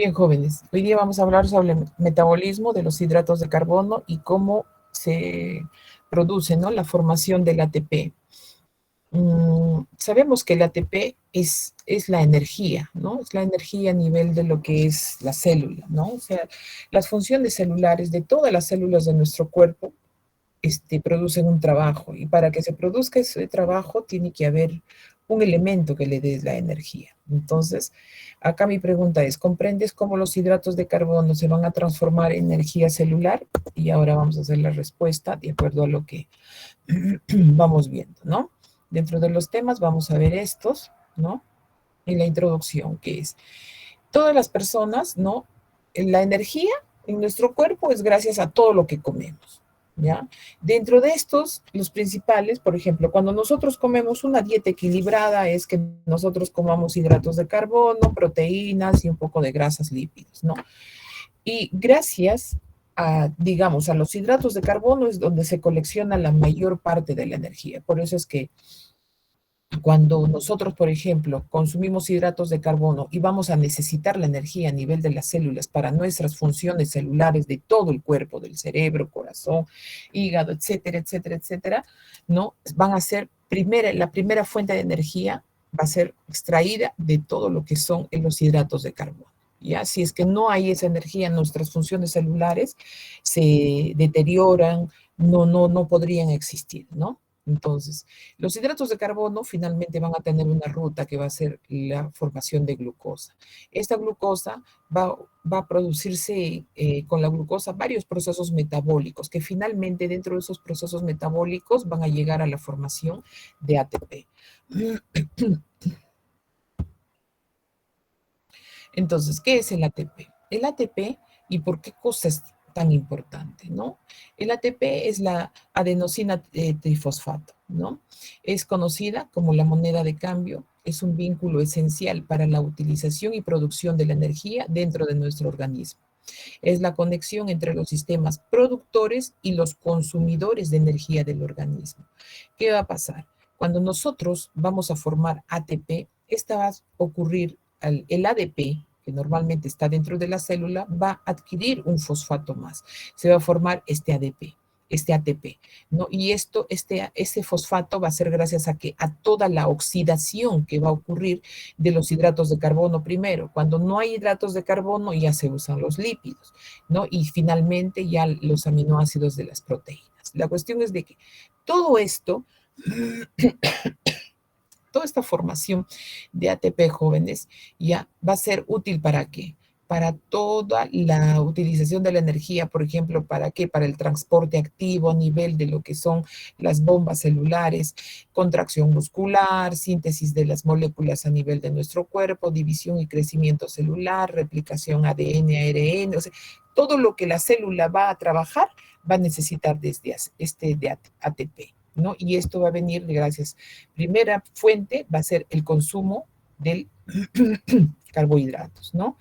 Bien, jóvenes, hoy día vamos a hablar sobre el metabolismo de los hidratos de carbono y cómo se produce, ¿no?, la formación del ATP. Sabemos que el ATP es la energía, ¿no? Es la energía a nivel de lo que es la célula, ¿no? O sea, las funciones celulares de todas las células de nuestro cuerpo producen un trabajo y para que se produzca ese trabajo tiene que haber un elemento que le dé la energía. Entonces, acá mi pregunta es, ¿comprendes cómo los hidratos de carbono se van a transformar en energía celular? Y ahora vamos a hacer la respuesta de acuerdo a lo que vamos viendo, ¿no? Dentro de los temas vamos a ver estos, ¿no? En la introducción, que es, todas las personas, ¿no? La energía en nuestro cuerpo es gracias a todo lo que comemos, ¿ya? Dentro de estos, los principales, por ejemplo, cuando nosotros comemos una dieta equilibrada, es que nosotros comamos hidratos de carbono, proteínas y un poco de grasas lípidos, ¿no? Y gracias a, digamos, a los hidratos de carbono es donde se colecciona la mayor parte de la energía. Por eso es que cuando nosotros, por ejemplo, consumimos hidratos de carbono y vamos a necesitar la energía a nivel de las células para nuestras funciones celulares de todo el cuerpo, del cerebro, corazón, hígado, etcétera, etcétera, etcétera, ¿no? Van a ser la primera fuente de energía va a ser extraída de todo lo que son los hidratos de carbono. ¿Ya? Si es que no hay esa energía, nuestras funciones celulares se deterioran, no podrían existir, ¿no? Entonces, los hidratos de carbono finalmente van a tener una ruta que va a ser la formación de glucosa. Esta glucosa va a producirse con la glucosa varios procesos metabólicos que finalmente dentro de esos procesos metabólicos van a llegar a la formación de ATP. Entonces, ¿qué es el ATP? El ATP y por qué cosa es tan importante, ¿no? El ATP es la adenosina trifosfato, ¿no? Es conocida como la moneda de cambio, es un vínculo esencial para la utilización y producción de la energía dentro de nuestro organismo. Es la conexión entre los sistemas productores y los consumidores de energía del organismo. ¿Qué va a pasar? Cuando nosotros vamos a formar ATP, esta va a ocurrir, el ADP, que normalmente está dentro de la célula, va a adquirir un fosfato más. Se va a formar este ADP, este ATP, ¿no? Y este fosfato va a ser gracias a toda la oxidación que va a ocurrir de los hidratos de carbono primero. Cuando no hay hidratos de carbono ya se usan los lípidos, ¿no? Y finalmente ya los aminoácidos de las proteínas. La cuestión es de que todo esto, toda esta formación de ATP jóvenes ya va a ser útil para qué? Para toda la utilización de la energía, por ejemplo, ¿para qué? Para el transporte activo a nivel de lo que son las bombas celulares, contracción muscular, síntesis de las moléculas a nivel de nuestro cuerpo, división y crecimiento celular, replicación ADN, ARN, o sea, todo lo que la célula va a trabajar va a necesitar desde de ATP, ¿no? Y esto va a venir gracias. Primera fuente va a ser el consumo del carbohidratos, ¿no?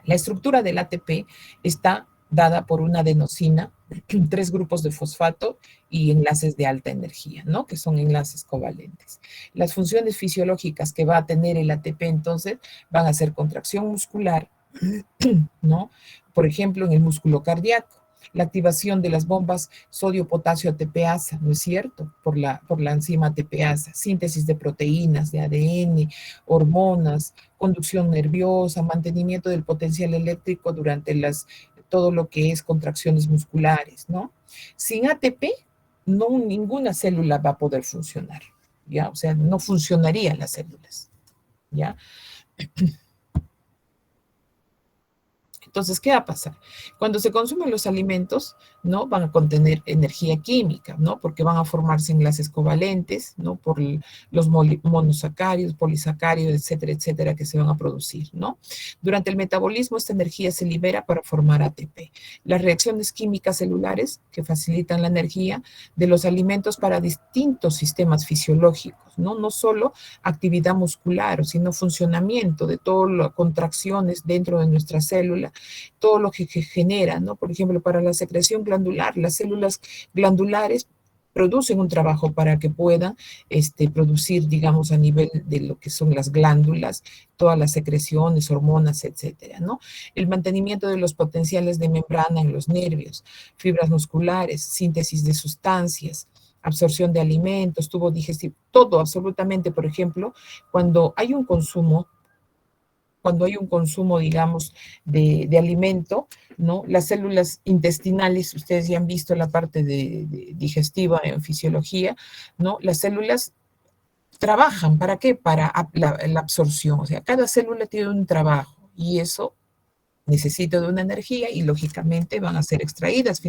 La estructura del ATP está dada por una adenosina, 3 grupos de fosfato y enlaces de alta energía, ¿no? Que son enlaces covalentes. Las funciones fisiológicas que va a tener el ATP entonces van a ser contracción muscular, ¿no? Por ejemplo, en el músculo cardíaco, la activación de las bombas sodio-potasio ATPasa, ¿no es cierto? Por la enzima ATPasa, síntesis de proteínas, de ADN, hormonas, conducción nerviosa, mantenimiento del potencial eléctrico durante todo lo que es contracciones musculares, ¿no? Sin ATP, ninguna célula va a poder funcionar, ¿ya? O sea, no funcionarían las células, ¿ya? Entonces, ¿qué va a pasar? Cuando se consumen los alimentos, ¿no? Van a contener energía química, ¿no? Porque van a formarse enlaces covalentes, ¿no? Por los monosacáridos, polisacáridos, etcétera, etcétera, que se van a producir, ¿no? Durante el metabolismo, esta energía se libera para formar ATP. Las reacciones químicas celulares que facilitan la energía de los alimentos para distintos sistemas fisiológicos, ¿no? No solo actividad muscular, sino funcionamiento de todas las contracciones dentro de nuestra célula, todo lo que genera, ¿no? Por ejemplo, para la secreción glandular, las células glandulares producen un trabajo para que puedan producir, digamos, a nivel de lo que son las glándulas, todas las secreciones, hormonas, etcétera, ¿no? El mantenimiento de los potenciales de membrana en los nervios, fibras musculares, síntesis de sustancias, absorción de alimentos, tubo digestivo, todo absolutamente. Por ejemplo, cuando hay un consumo, digamos, de alimento, ¿no? Las células intestinales, ustedes ya han visto la parte de digestiva en fisiología, ¿no? Las células trabajan, ¿para qué? Para la absorción, o sea, cada célula tiene un trabajo y eso necesita de una energía y lógicamente van a ser extraídas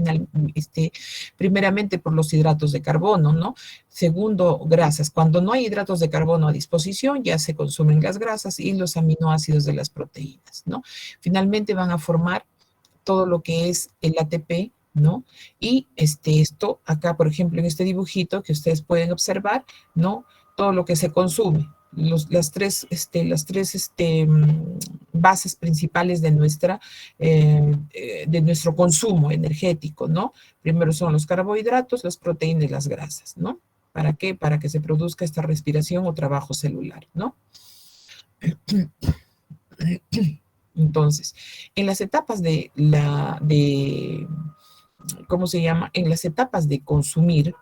primeramente por los hidratos de carbono, ¿no? Segundo, grasas. Cuando no hay hidratos de carbono a disposición, ya se consumen las grasas y los aminoácidos de las proteínas, ¿no? Finalmente van a formar todo lo que es el ATP, ¿no? Y esto acá, por ejemplo, en este dibujito que ustedes pueden observar, ¿no? Todo lo que se consume, las tres bases principales de nuestro consumo energético, ¿no? Primero son los carbohidratos, las proteínas y las grasas, ¿no? ¿Para qué? Para que se produzca esta respiración o trabajo celular, ¿no? Entonces, en las etapas ¿cómo se llama? En las etapas de consumir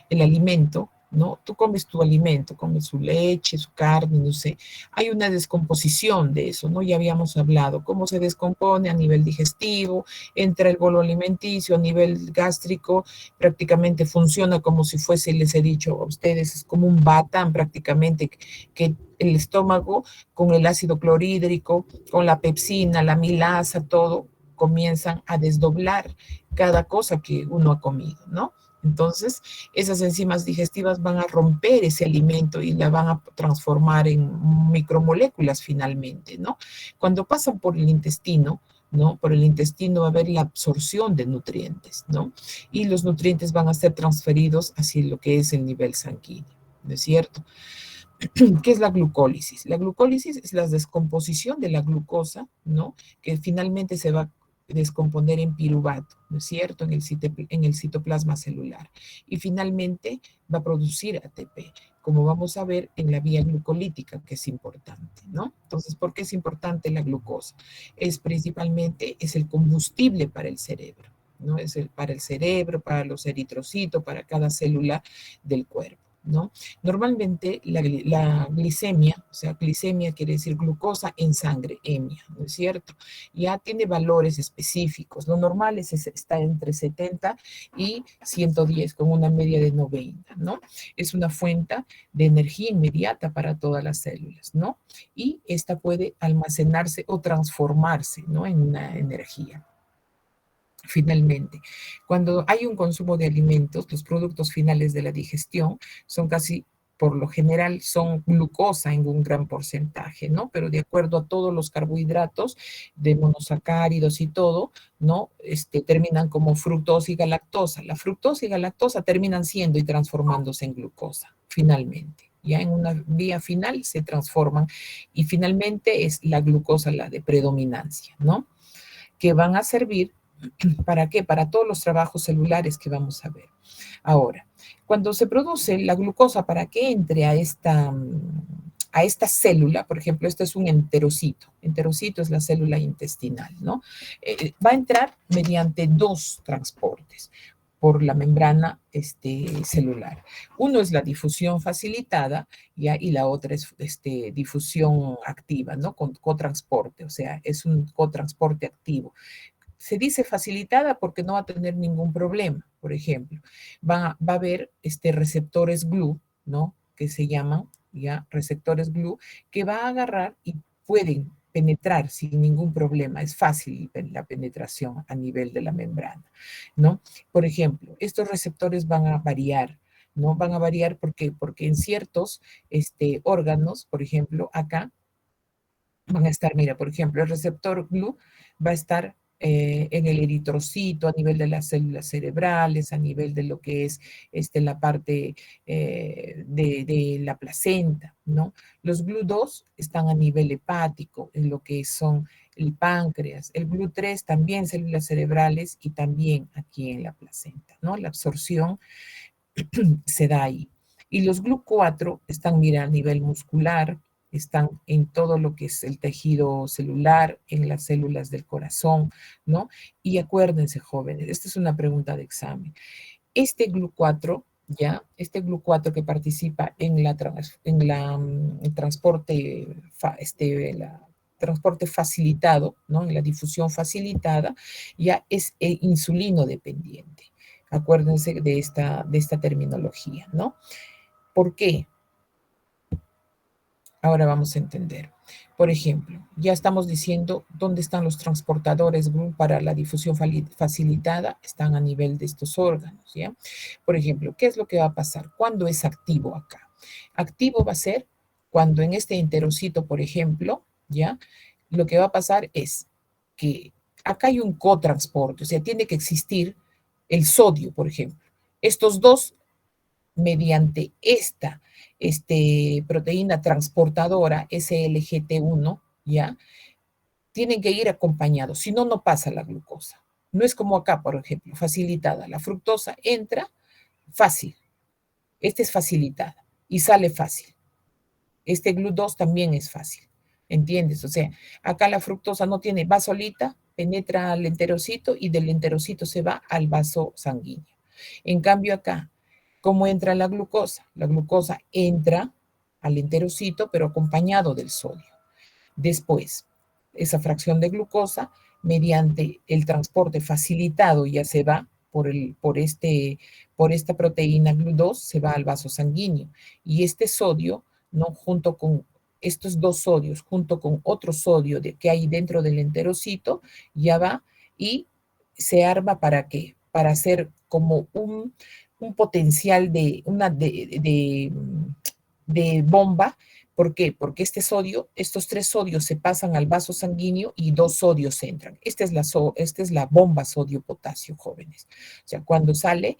el alimento, ¿no? Tú comes tu alimento, comes su leche, su carne, no sé. Hay una descomposición de eso, ¿no? Ya habíamos hablado, cómo se descompone a nivel digestivo, entra el bolo alimenticio, a nivel gástrico, prácticamente funciona como si fuese, les he dicho a ustedes, es como un batán prácticamente, que el estómago con el ácido clorhídrico, con la pepsina, la milasa, todo, comienzan a desdoblar cada cosa que uno ha comido, ¿no? Entonces, esas enzimas digestivas van a romper ese alimento y la van a transformar en micromoléculas finalmente, ¿no? Cuando pasan por el intestino, ¿no? Por el intestino va a haber la absorción de nutrientes, ¿no? Y los nutrientes van a ser transferidos hacia lo que es el nivel sanguíneo, ¿no es cierto? ¿Qué es la glucólisis? La glucólisis es la descomposición de la glucosa, ¿no? Que finalmente se va a descomponer en piruvato, ¿no es cierto? En el citoplasma celular. Y finalmente va a producir ATP, como vamos a ver en la vía glucolítica, que es importante, ¿no? Entonces, ¿por qué es importante la glucosa? Es el combustible para el cerebro, ¿no? Para el cerebro, para los eritrocitos, para cada célula del cuerpo, ¿no? Normalmente la glicemia, o sea, glicemia quiere decir glucosa en sangre, emia, ¿no es cierto? Ya tiene valores específicos. Lo normal está entre 70 y 110, con una media de 90, ¿no? Es una fuente de energía inmediata para todas las células, ¿no? Y esta puede almacenarse o transformarse, ¿no? En una energía. Finalmente, cuando hay un consumo de alimentos, los productos finales de la digestión son casi, por lo general, son glucosa en un gran porcentaje, ¿no? Pero de acuerdo a todos los carbohidratos de monosacáridos y todo, ¿no? Terminan como fructosa y galactosa. La fructosa y galactosa terminan siendo y transformándose en glucosa, finalmente. Ya en una vía final se transforman y finalmente es la glucosa la de predominancia, ¿no? Que van a servir. ¿Para qué? Para todos los trabajos celulares que vamos a ver. Ahora, cuando se produce la glucosa para que entre a esta célula, por ejemplo, este es un enterocito. Enterocito es la célula intestinal, ¿no? Va a entrar mediante dos transportes por la membrana celular. Uno es la difusión facilitada y la otra es difusión activa, ¿no? Con cotransporte, o sea, es un cotransporte activo. Se dice facilitada porque no va a tener ningún problema. Por ejemplo, va a haber receptores GLU, ¿no? Que se llaman ya receptores GLU, que va a agarrar y pueden penetrar sin ningún problema. Es fácil la penetración a nivel de la membrana, ¿no? Por ejemplo, estos receptores van a variar, ¿no? Van a variar porque en ciertos órganos, por ejemplo, acá, van a estar, mira, por ejemplo, el receptor GLU va a estar en el eritrocito, a nivel de las células cerebrales, a nivel de lo que es la parte de la placenta, ¿no? Los GLU2 están a nivel hepático, en lo que son el páncreas. El GLU3 también células cerebrales y también aquí en la placenta, ¿no? La absorción se da ahí. Y los GLU4 están, mira, a nivel muscular, están en todo lo que es el tejido celular, en las células del corazón, ¿no? Y acuérdense, jóvenes, esta es una pregunta de examen. Este GLU4, ¿ya? Este GLU4 que participa en el transporte, transporte facilitado, ¿no? En la difusión facilitada, ya es insulino dependiente. Acuérdense de esta terminología, ¿no? ¿Por qué? Ahora vamos a entender. Por ejemplo, ya estamos diciendo dónde están los transportadores GLU para la difusión facilitada, están a nivel de estos órganos, ¿ya? Por ejemplo, ¿qué es lo que va a pasar? ¿Cuándo es activo acá? Activo va a ser cuando en este enterocito, por ejemplo, ¿ya? Lo que va a pasar es que acá hay un cotransporte, o sea, tiene que existir el sodio, por ejemplo. Estos dos mediante esta proteína transportadora SLGT1, ¿ya? Tienen que ir acompañados, si no, no pasa la glucosa. No es como acá, por ejemplo, facilitada. La fructosa entra fácil, esta es facilitada y sale fácil. Este GLU2 también es fácil, ¿entiendes? O sea, acá la fructosa no tiene, va solita, penetra al enterocito y del enterocito se va al vaso sanguíneo. En cambio acá, ¿cómo entra la glucosa? La glucosa entra al enterocito, pero acompañado del sodio. Después, esa fracción de glucosa, mediante el transporte facilitado, ya se va por esta proteína GLU2, se va al vaso sanguíneo. Y este sodio, ¿no? Junto con estos dos sodios, junto con otro sodio que hay dentro del enterocito, ya va y se arma ¿para qué? Para hacer como un potencial de bomba. ¿Por qué? Porque estos tres sodios se pasan al vaso sanguíneo y dos sodios entran. Esta es la bomba sodio-potasio, jóvenes. O sea, cuando sale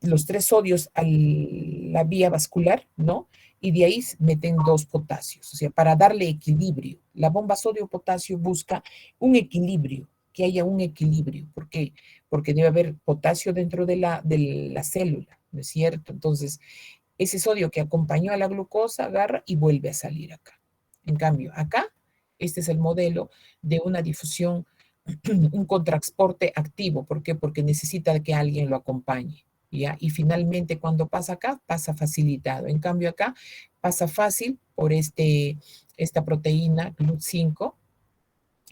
los tres sodios a la vía vascular, ¿no? Y de ahí meten dos potasios, o sea, para darle equilibrio. La bomba sodio-potasio busca un equilibrio, que haya un equilibrio. ¿Por qué? Porque debe haber potasio dentro de la célula, ¿no es cierto? Entonces, ese sodio que acompañó a la glucosa agarra y vuelve a salir acá. En cambio, acá, este es el modelo de una difusión, un contraxporte activo. ¿Por qué? Porque necesita que alguien lo acompañe. ¿Ya? Y finalmente cuando pasa acá, pasa facilitado. En cambio acá, pasa fácil por esta proteína GLUT5,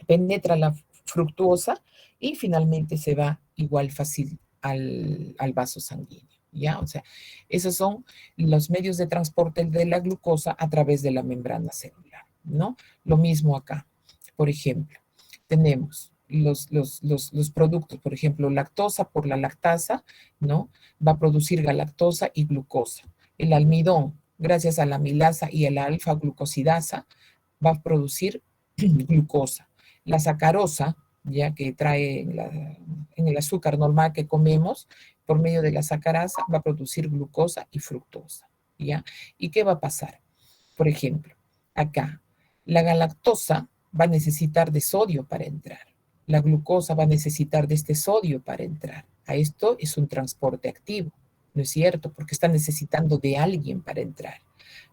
penetra la fructuosa y finalmente se va igual fácil al vaso sanguíneo. ¿Ya? O sea, esos son los medios de transporte de la glucosa a través de la membrana celular, ¿no? Lo mismo acá. Por ejemplo, tenemos los productos, por ejemplo, lactosa por la lactasa, ¿no? Va a producir galactosa y glucosa. El almidón, gracias a la amilasa y a la alfa-glucosidasa, va a producir glucosa. La sacarosa, ya que trae en el azúcar normal que comemos, por medio de la sacarasa, va a producir glucosa y fructosa, ¿ya? ¿Y qué va a pasar? Por ejemplo, acá, la galactosa va a necesitar de sodio para entrar. La glucosa va a necesitar de este sodio para entrar. A esto es un transporte activo, ¿no es cierto? Porque está necesitando de alguien para entrar,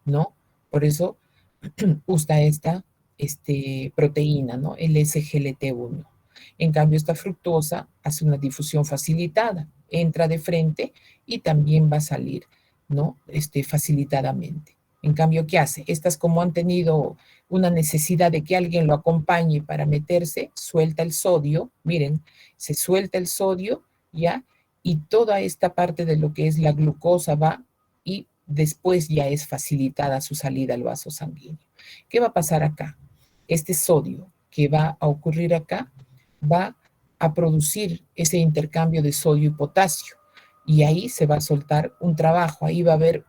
¿no? Por eso usa esta proteína, ¿no? El SGLT1. En cambio, esta fructosa hace una difusión facilitada, entra de frente y también va a salir, ¿no? Facilitadamente. En cambio, ¿qué hace? Estas, como han tenido una necesidad de que alguien lo acompañe para meterse, suelta el sodio, miren, se suelta el sodio, ¿ya? Y toda esta parte de lo que es la glucosa va y después ya es facilitada su salida al vaso sanguíneo. ¿Qué va a pasar acá? Este sodio que va a ocurrir acá va a producir ese intercambio de sodio y potasio. Y ahí se va a soltar un trabajo, ahí va a haber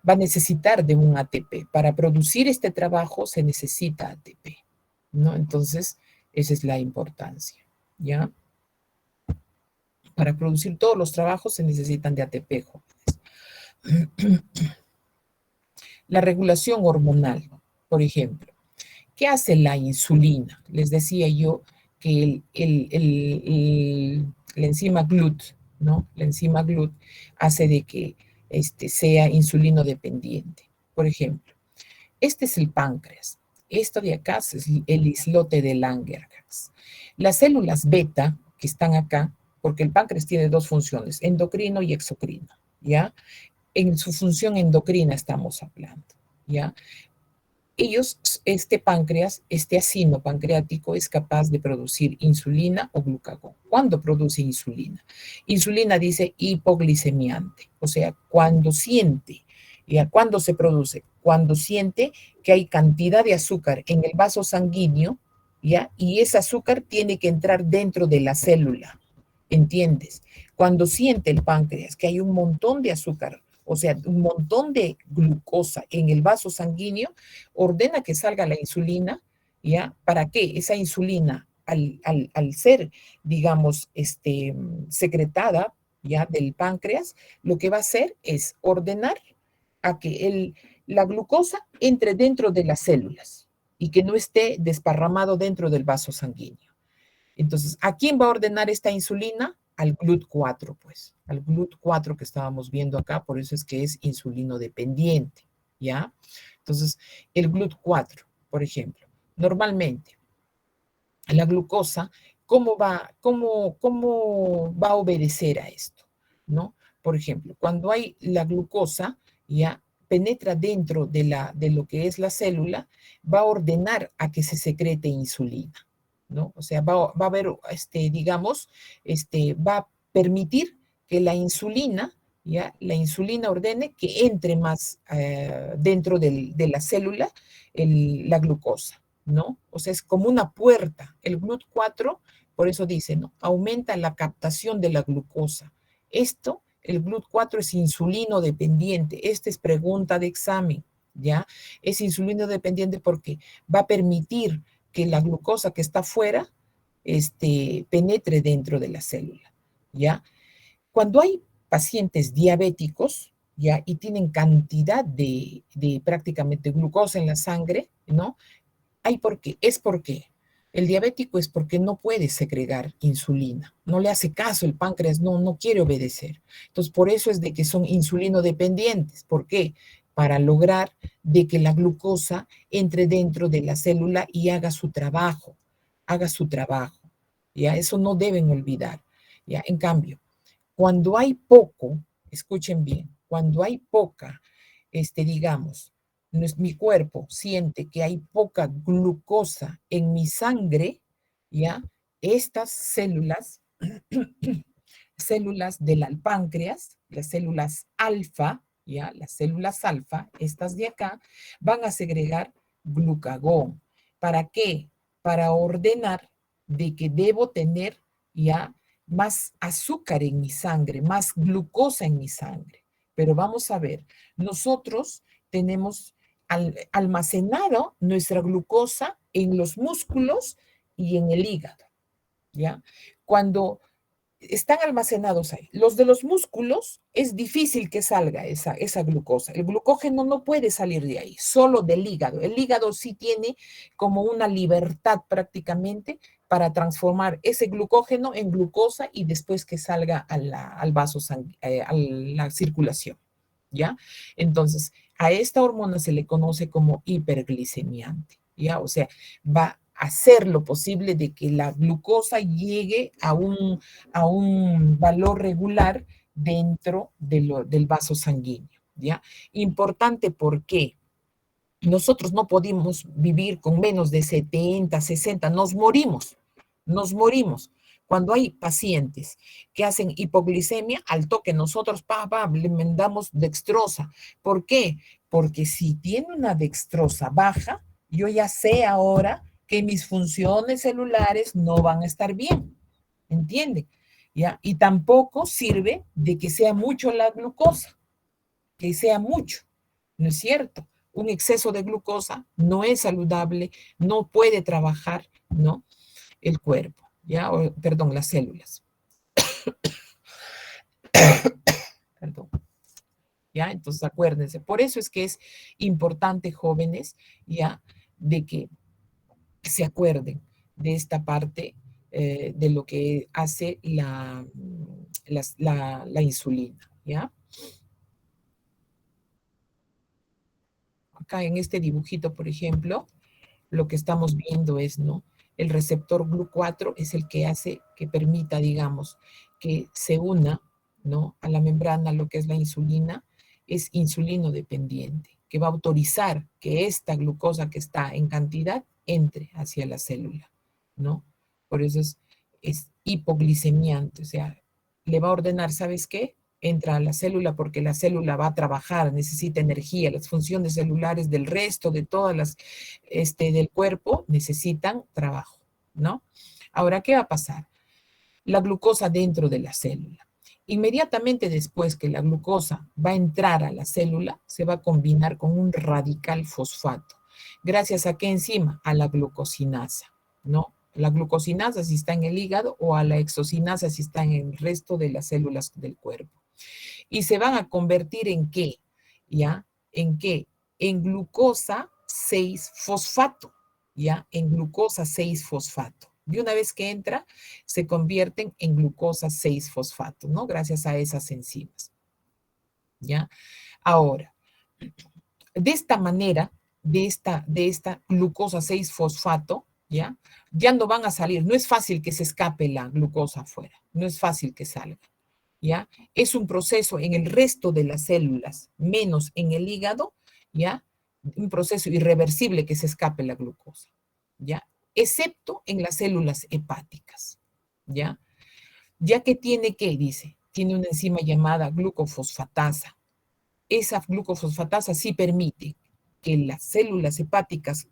va a necesitar de un ATP. Para producir este trabajo se necesita ATP, ¿no? Entonces, esa es la importancia, ¿ya? Para producir todos los trabajos se necesitan de ATP, jóvenes. La regulación hormonal, por ejemplo. ¿Qué hace la insulina? Les decía yo que la enzima GLUT, ¿no? La enzima GLUT hace de que sea insulino dependiente. Por ejemplo, este es el páncreas. Esto de acá es el islote de Langerhans. Las células beta que están acá, porque el páncreas tiene dos funciones, endocrino y exocrino, ¿ya? En su función endocrina estamos hablando, ¿ya? Ellos, este páncreas, este acino pancreático es capaz de producir insulina o glucagón. ¿Cuándo produce insulina? Insulina dice hipoglicemiante, o sea, cuando siente, ¿ya? ¿Cuándo se produce? Cuando siente que hay cantidad de azúcar en el vaso sanguíneo, ¿ya? Y ese azúcar tiene que entrar dentro de la célula, ¿entiendes? Cuando siente el páncreas que hay un montón de azúcar, o sea, un montón de glucosa en el vaso sanguíneo, ordena que salga la insulina, ¿ya? ¿Para qué? Esa insulina, al ser, digamos, secretada, ¿ya? Del páncreas, lo que va a hacer es ordenar a que la glucosa entre dentro de las células y que no esté desparramado dentro del vaso sanguíneo. Entonces, ¿a quién va a ordenar esta insulina? Al GLUT4, pues, al GLUT4 que estábamos viendo acá, por eso es que es insulino dependiente, ¿ya? Entonces, el GLUT4, por ejemplo, normalmente la glucosa, cómo va a obedecer a esto? ¿No? Por ejemplo, cuando hay la glucosa, ya penetra dentro de lo que es la célula, va a ordenar a que se secrete insulina, ¿no? O sea, va a haber, digamos, va a permitir que la insulina ordene que entre más dentro de la célula la glucosa. ¿No? O sea, es como una puerta. El GLUT4, por eso dice, ¿no? Aumenta la captación de la glucosa. Esto, el GLUT4 es insulino dependiente. Esta es pregunta de examen, ¿ya? Es insulino dependiente porque va a permitir que la glucosa que está fuera penetre dentro de la célula, ¿ya? Cuando hay pacientes diabéticos, ¿ya? Y tienen cantidad de prácticamente glucosa en la sangre, ¿no? Hay por qué, es porque el diabético es porque no puede segregar insulina, no le hace caso el páncreas, no quiere obedecer. Entonces, por eso es de que son insulino dependientes. ¿Por qué? Para lograr de que la glucosa entre dentro de la célula y haga su trabajo. Ya, eso no deben olvidar. Ya, en cambio, cuando hay poco, escuchen bien, cuando hay poca, digamos, mi cuerpo siente que hay poca glucosa en mi sangre, ¿ya? Estas células, células del páncreas, las células alfa, ¿ya? Las células alfa, estas de acá, van a segregar glucagón. ¿Para qué? Para ordenar de que debo tener ya más azúcar en mi sangre, más glucosa en mi sangre. Pero vamos a ver, nosotros tenemos almacenado nuestra glucosa en los músculos y en el hígado, ¿ya? Cuando están almacenados ahí. Los de los músculos es difícil que salga esa glucosa. El glucógeno no puede salir de ahí, solo del hígado. El hígado sí tiene como una libertad prácticamente para transformar ese glucógeno en glucosa y después que salga al vaso a la circulación. ¿Ya? Entonces, a esta hormona se le conoce como hiperglicemiante, ¿ya? O sea, va a hacer lo posible de que la glucosa llegue a un valor regular dentro del vaso sanguíneo, ¿ya? Importante porque nosotros no podemos vivir con menos de 70, 60, nos morimos. Cuando hay pacientes que hacen hipoglicemia, al toque nosotros le mandamos dextrosa. ¿Por qué? Porque si tiene una dextrosa baja, yo ya sé ahora que mis funciones celulares no van a estar bien. ¿Entiende? ¿Ya? Y tampoco sirve de que sea mucho la glucosa, que sea mucho, ¿no es cierto? Un exceso de glucosa no es saludable, no puede trabajar, ¿no? El cuerpo, ¿ya? Perdón, las células. Perdón. ¿Ya? Entonces acuérdense, por eso es que es importante, jóvenes, ¿ya? De que se acuerden de esta parte de lo que hace la insulina, ¿ya? Acá en este dibujito, por ejemplo, lo que estamos viendo es, ¿no? El receptor GLU4 es el que hace que permita, digamos, que se una, ¿no? A la membrana lo que es la insulina, es insulino dependiente, que va a autorizar que esta glucosa que está en cantidad entre hacia la célula, ¿no? Por eso es hipoglicemiante, o sea, le va a ordenar, ¿sabes qué? Entra a la célula porque la célula va a trabajar, necesita energía, las funciones celulares del resto de todas las del cuerpo necesitan trabajo, ¿no? Ahora, ¿qué va a pasar? La glucosa dentro de la célula. Inmediatamente después que la glucosa va a entrar a la célula, se va a combinar con un radical fosfato. ¿Gracias a qué enzima? A la glucosinasa, ¿no? La glucosinasa si está en el hígado o a la exocinasa si está en el resto de las células del cuerpo. Y se van a convertir en qué, ¿ya? ¿En qué? En glucosa 6-fosfato, ¿ya? En glucosa 6-fosfato. Y una vez que entra, se convierten en glucosa 6-fosfato, ¿no? Gracias a esas enzimas, ¿ya? Ahora, de esta manera, de esta glucosa 6-fosfato, ¿ya? Ya no van a salir, no es fácil que se escape la glucosa afuera, no es fácil que salga. ¿Ya? Es un proceso en el resto de las células, menos en el hígado, ¿ya? Un proceso irreversible que se escape la glucosa, ¿ya? Excepto en las células hepáticas, ¿ya? Ya que tiene que, dice, tiene una enzima llamada glucofosfatasa. Esa glucofosfatasa sí permite que las células hepáticas,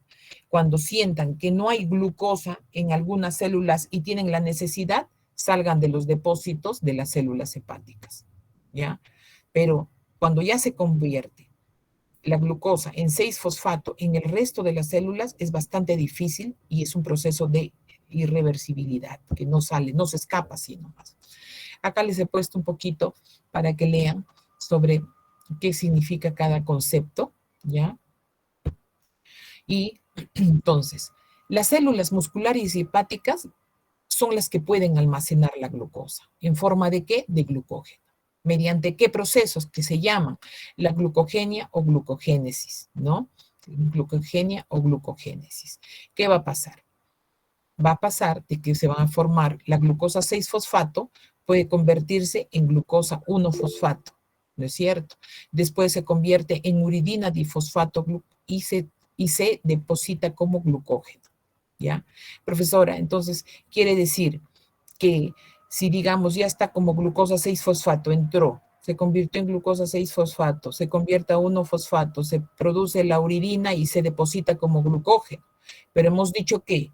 cuando sientan que no hay glucosa en algunas células y tienen la necesidad, salgan de los depósitos de las células hepáticas, ¿ya? Pero cuando ya se convierte la glucosa en 6-fosfato en el resto de las células es bastante difícil y es un proceso de irreversibilidad, que no sale, no se escapa así nomás. Acá les he puesto un poquito para que lean sobre qué significa cada concepto, ¿ya? Y entonces, las células musculares y hepáticas son las que pueden almacenar la glucosa. ¿En forma de qué? De glucógeno. ¿Mediante qué procesos? Que se llaman la glucogenia o glucogénesis, ¿no? Glucogenia o glucogénesis. ¿Qué va a pasar? Va a pasar de que se van a formar la glucosa 6-fosfato, puede convertirse en glucosa 1-fosfato, ¿no es cierto? Después se convierte en uridina difosfato y se deposita como glucógeno, ¿ya? Profesora, entonces quiere decir que si digamos ya está como glucosa 6-fosfato, entró, se convirtió en glucosa 6-fosfato, se convierte a 1-fosfato, se produce la uridina y se deposita como glucógeno. Pero hemos dicho que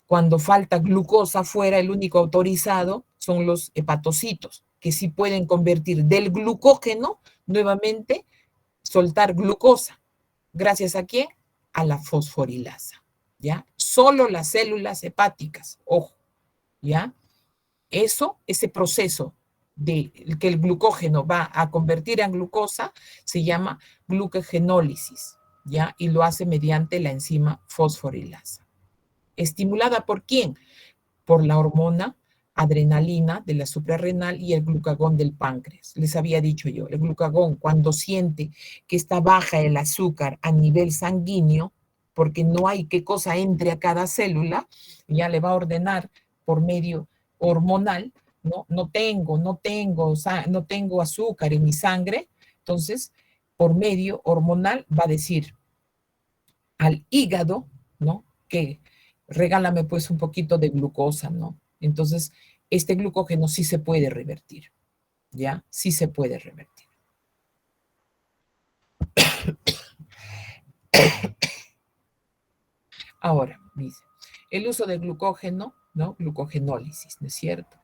cuando falta glucosa afuera, el único autorizado son los hepatocitos, que sí pueden convertir del glucógeno nuevamente, soltar glucosa. ¿Gracias a quién? A la fosforilasa, ¿ya? Solo las células hepáticas, ojo, ¿ya? Eso, ese proceso de que el glucógeno va a convertir en glucosa, se llama glucogenólisis, ¿ya? Y lo hace mediante la enzima fosforilasa. ¿Estimulada por quién? Por la hormona adrenalina de la suprarrenal y el glucagón del páncreas. Les había dicho yo, el glucagón cuando siente que está baja el azúcar a nivel sanguíneo, porque no hay qué cosa entre a cada célula, ya le va a ordenar por medio hormonal, no, no tengo azúcar en mi sangre, entonces por medio hormonal va a decir al hígado, ¿no? Que regálame pues un poquito de glucosa, ¿no? Entonces, este glucógeno sí se puede revertir, ¿ya? Sí se puede revertir. Ahora, dice, el uso de glucógeno, ¿no? Glucogenólisis, ¿no es cierto?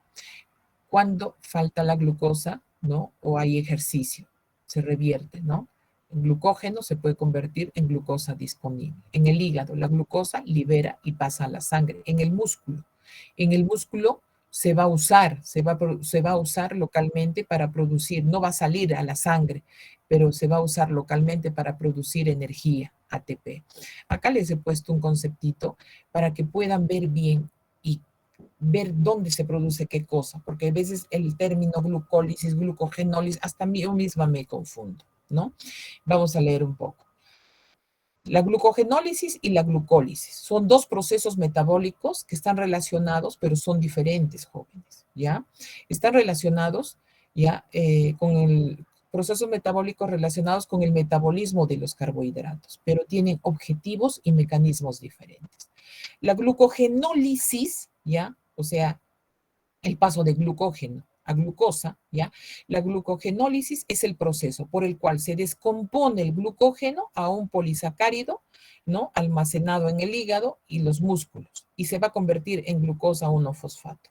Cuando falta la glucosa, ¿no? O hay ejercicio, se revierte, ¿no? El glucógeno se puede convertir en glucosa disponible. En el hígado, la glucosa libera y pasa a la sangre. En el músculo se va a usar, se va a usar localmente para producir, no va a salir a la sangre, pero se va a usar localmente para producir energía, ATP. Acá les he puesto un conceptito para que puedan ver bien y ver dónde se produce qué cosa, porque a veces el término glucólisis, glucogenólisis, hasta yo misma me confundo, ¿no? Vamos a leer un poco. La glucogenólisis y la glucólisis son dos procesos metabólicos que están relacionados, pero son diferentes, jóvenes, ¿ya? Están relacionados, ¿ya? Con el procesos metabólicos relacionados con el metabolismo de los carbohidratos, pero tienen objetivos y mecanismos diferentes. La glucogenólisis, ¿ya? O sea, el paso de glucógeno a glucosa, ¿ya? La glucogenólisis es el proceso por el cual se descompone el glucógeno a un polisacárido, ¿no? Almacenado en el hígado y los músculos, y se va a convertir en glucosa 1-fosfato.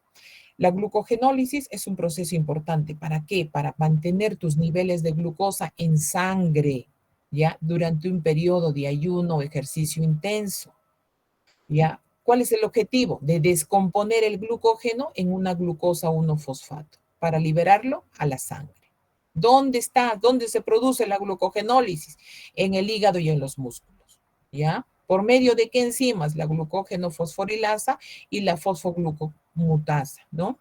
La glucogenólisis es un proceso importante. ¿Para qué? Para mantener tus niveles de glucosa en sangre, ¿ya? Durante un periodo de ayuno o ejercicio intenso, ¿ya? ¿Cuál es el objetivo? De descomponer el glucógeno en una glucosa 1-fosfato para liberarlo a la sangre. ¿Dónde está? ¿Dónde se produce la glucogenólisis? En el hígado y en los músculos, ¿ya? ¿Por medio de qué enzimas? La glucógeno fosforilasa y la fosfoglucomutasa, ¿no?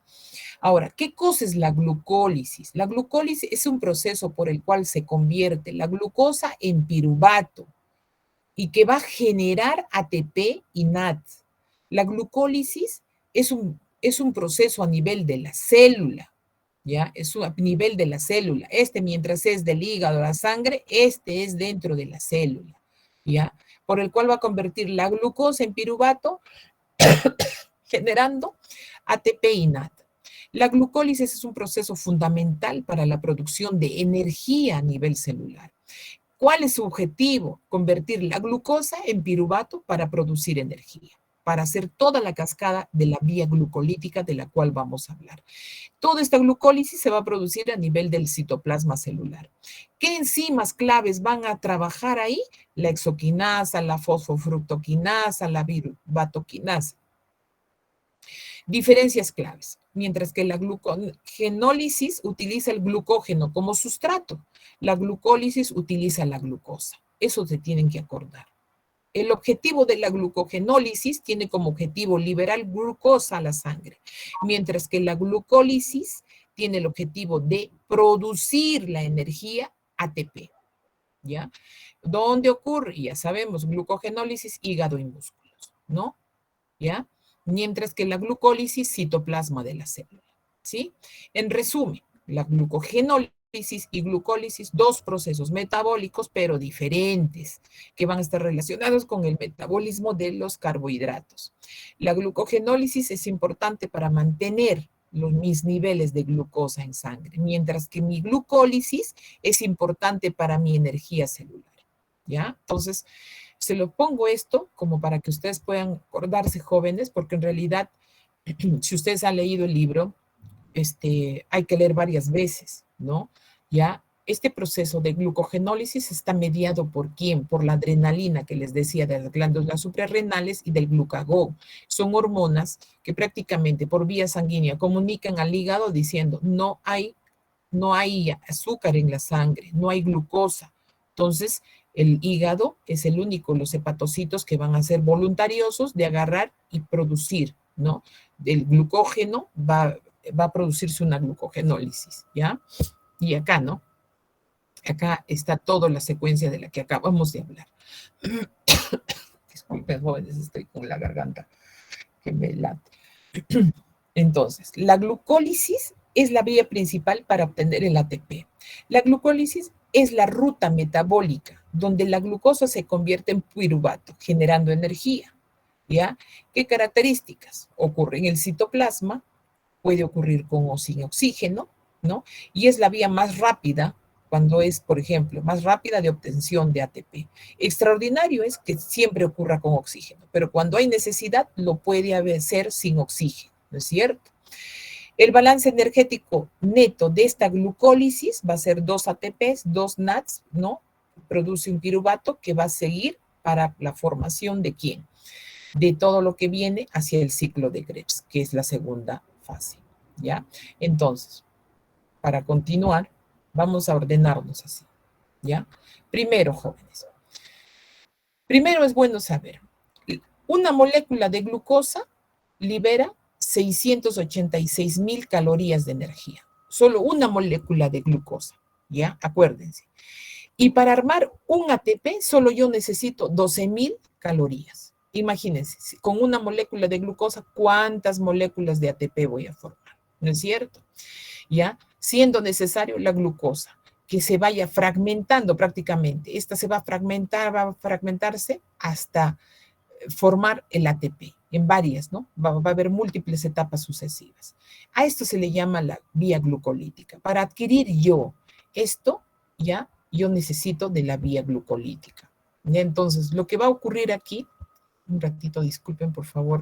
Ahora, ¿qué cosa es la glucólisis? La glucólisis es un proceso por el cual se convierte la glucosa en piruvato y que va a generar ATP y NAD. La glucólisis es un proceso a nivel de la célula, ¿ya? Es a nivel de la célula. Mientras es del hígado a la sangre, es dentro de la célula, ¿ya? Por el cual va a convertir la glucosa en piruvato, generando ATP y NAD. La glucólisis es un proceso fundamental para la producción de energía a nivel celular. ¿Cuál es su objetivo? Convertir la glucosa en piruvato para producir energía, para hacer toda la cascada de la vía glucolítica de la cual vamos a hablar. Toda esta glucólisis se va a producir a nivel del citoplasma celular. ¿Qué enzimas claves van a trabajar ahí? La exoquinasa, la fosfofructoquinasa, la virubatoquinasa. Diferencias claves. Mientras que la glucogenólisis utiliza el glucógeno como sustrato, la glucólisis utiliza la glucosa. Eso se tienen que acordar. El objetivo de la glucogenólisis tiene como objetivo liberar glucosa a la sangre, mientras que la glucólisis tiene el objetivo de producir la energía ATP, ¿ya? ¿Dónde ocurre? Ya sabemos, glucogenólisis, hígado y músculos, ¿no? ¿Ya? Mientras que la glucólisis, citoplasma de la célula, ¿sí? En resumen, la glucogenólisis y glucólisis, dos procesos metabólicos, pero diferentes, que van a estar relacionados con el metabolismo de los carbohidratos. La glucogenólisis es importante para mantener mis niveles de glucosa en sangre, mientras que mi glucólisis es importante para mi energía celular, ¿ya? Entonces, se lo pongo esto como para que ustedes puedan acordarse, jóvenes, porque en realidad, si ustedes han leído el libro, hay que leer varias veces, ¿no? Ya, este proceso de glucogenólisis está mediado por quién? Por la adrenalina que les decía de las glándulas suprarrenales y del glucagón. Son hormonas que prácticamente por vía sanguínea comunican al hígado diciendo no hay azúcar en la sangre, no hay glucosa. Entonces, el hígado es el único, los hepatocitos que van a ser voluntariosos de agarrar y producir, ¿no? El glucógeno va a producirse una glucogenólisis, ¿ya? Y acá, ¿no? Acá está toda la secuencia de la que acabamos de hablar. Disculpen, jóvenes, estoy con la garganta que me late. Entonces, la glucólisis es la vía principal para obtener el ATP. La glucólisis es la ruta metabólica donde la glucosa se convierte en piruvato, generando energía, ¿ya? ¿Qué características? Ocurre en el citoplasma, puede ocurrir con o sin oxígeno, ¿no? Y es la vía más rápida cuando es, por ejemplo, más rápida de obtención de ATP. Extraordinario es que siempre ocurra con oxígeno, pero cuando hay necesidad lo puede hacer sin oxígeno, ¿no es cierto? El balance energético neto de esta glucólisis va a ser 2 ATPs, 2 NADs, ¿no? Produce un piruvato que va a seguir para la formación de ¿quién? De todo lo que viene hacia el ciclo de Krebs, que es la segunda fase, ¿ya? Entonces, para continuar, vamos a ordenarnos así, ¿ya? Primero, jóvenes, Primero es bueno saber, una molécula de glucosa libera 686.000 calorías de energía. Solo una molécula de glucosa, ¿ya? Acuérdense. Y para armar un ATP, solo yo necesito 12.000 calorías. Imagínense, con una molécula de glucosa, ¿cuántas moléculas de ATP voy a formar? ¿No es cierto? ¿Ya? Siendo necesario la glucosa, que se vaya fragmentando prácticamente. Esta se va a fragmentar, va a fragmentarse hasta formar el ATP en varias, ¿no? Va a haber múltiples etapas sucesivas. A esto se le llama la vía glucolítica. Para adquirir yo esto, ya, yo necesito de la vía glucolítica. ¿Ya? Entonces, lo que va a ocurrir aquí, un ratito, disculpen por favor,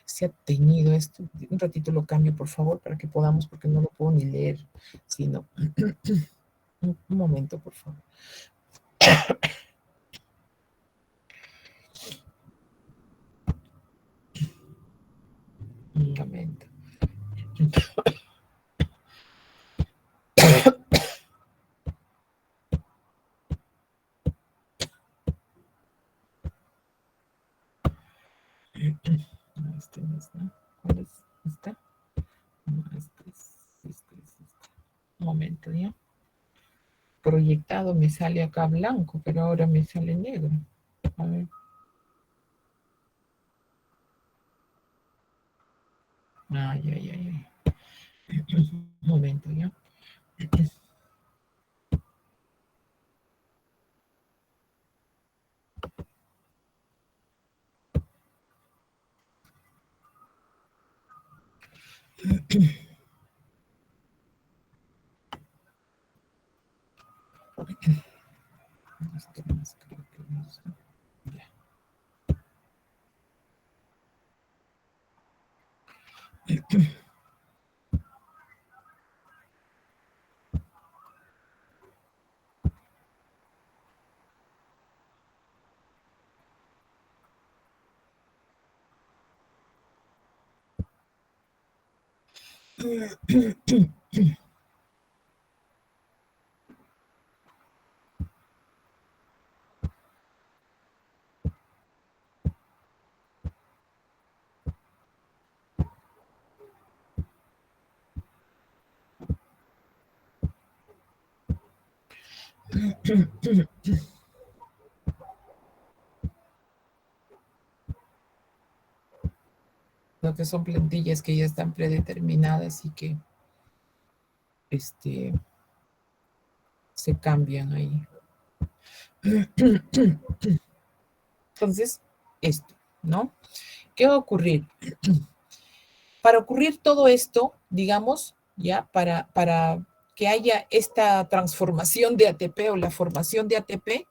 se ha teñido esto, un ratito lo cambio por favor para que podamos, porque no lo puedo ni leer, sino, un momento por favor. Un momento. Este no está. ¿Cuál es? ¿Está? No, este es. Un momento, ¿ya? Proyectado me sale acá blanco, pero ahora me sale negro. A ver. Ay, ay, ay, ay. Un momento, ¿ya? Esto más creo que no sé. Ya. Lo que son plantillas que ya están predeterminadas y que se cambian ahí. Entonces, esto, ¿no? ¿Qué va a ocurrir? Para ocurrir todo esto, digamos, ya, para que haya esta transformación de ATP o la formación de ATP,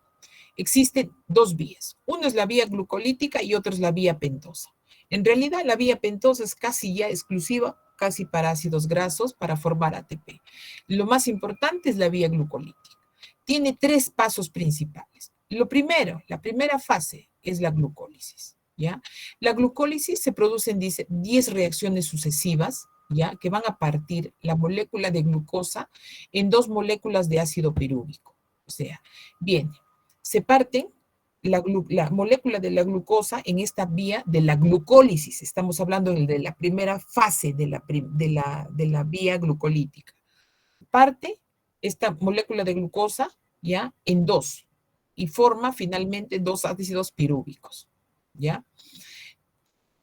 existen dos vías. Una es la vía glucolítica y otra es la vía pentosa. En realidad, la vía pentosa es casi ya exclusiva, casi para ácidos grasos, para formar ATP. Lo más importante es la vía glucolítica. Tiene tres pasos principales. Lo primero, la primera fase es la glucólisis, ¿ya? La glucólisis se produce en 10 reacciones sucesivas, ¿ya? Que van a partir la molécula de glucosa en dos moléculas de ácido pirúvico. O sea, bien, se parten la molécula de la glucosa en esta vía de la glucólisis. Estamos hablando de la primera fase de la vía glucolítica. Parte esta molécula de glucosa ya en dos y forma finalmente dos ácidos pirúvicos. ¿Ya?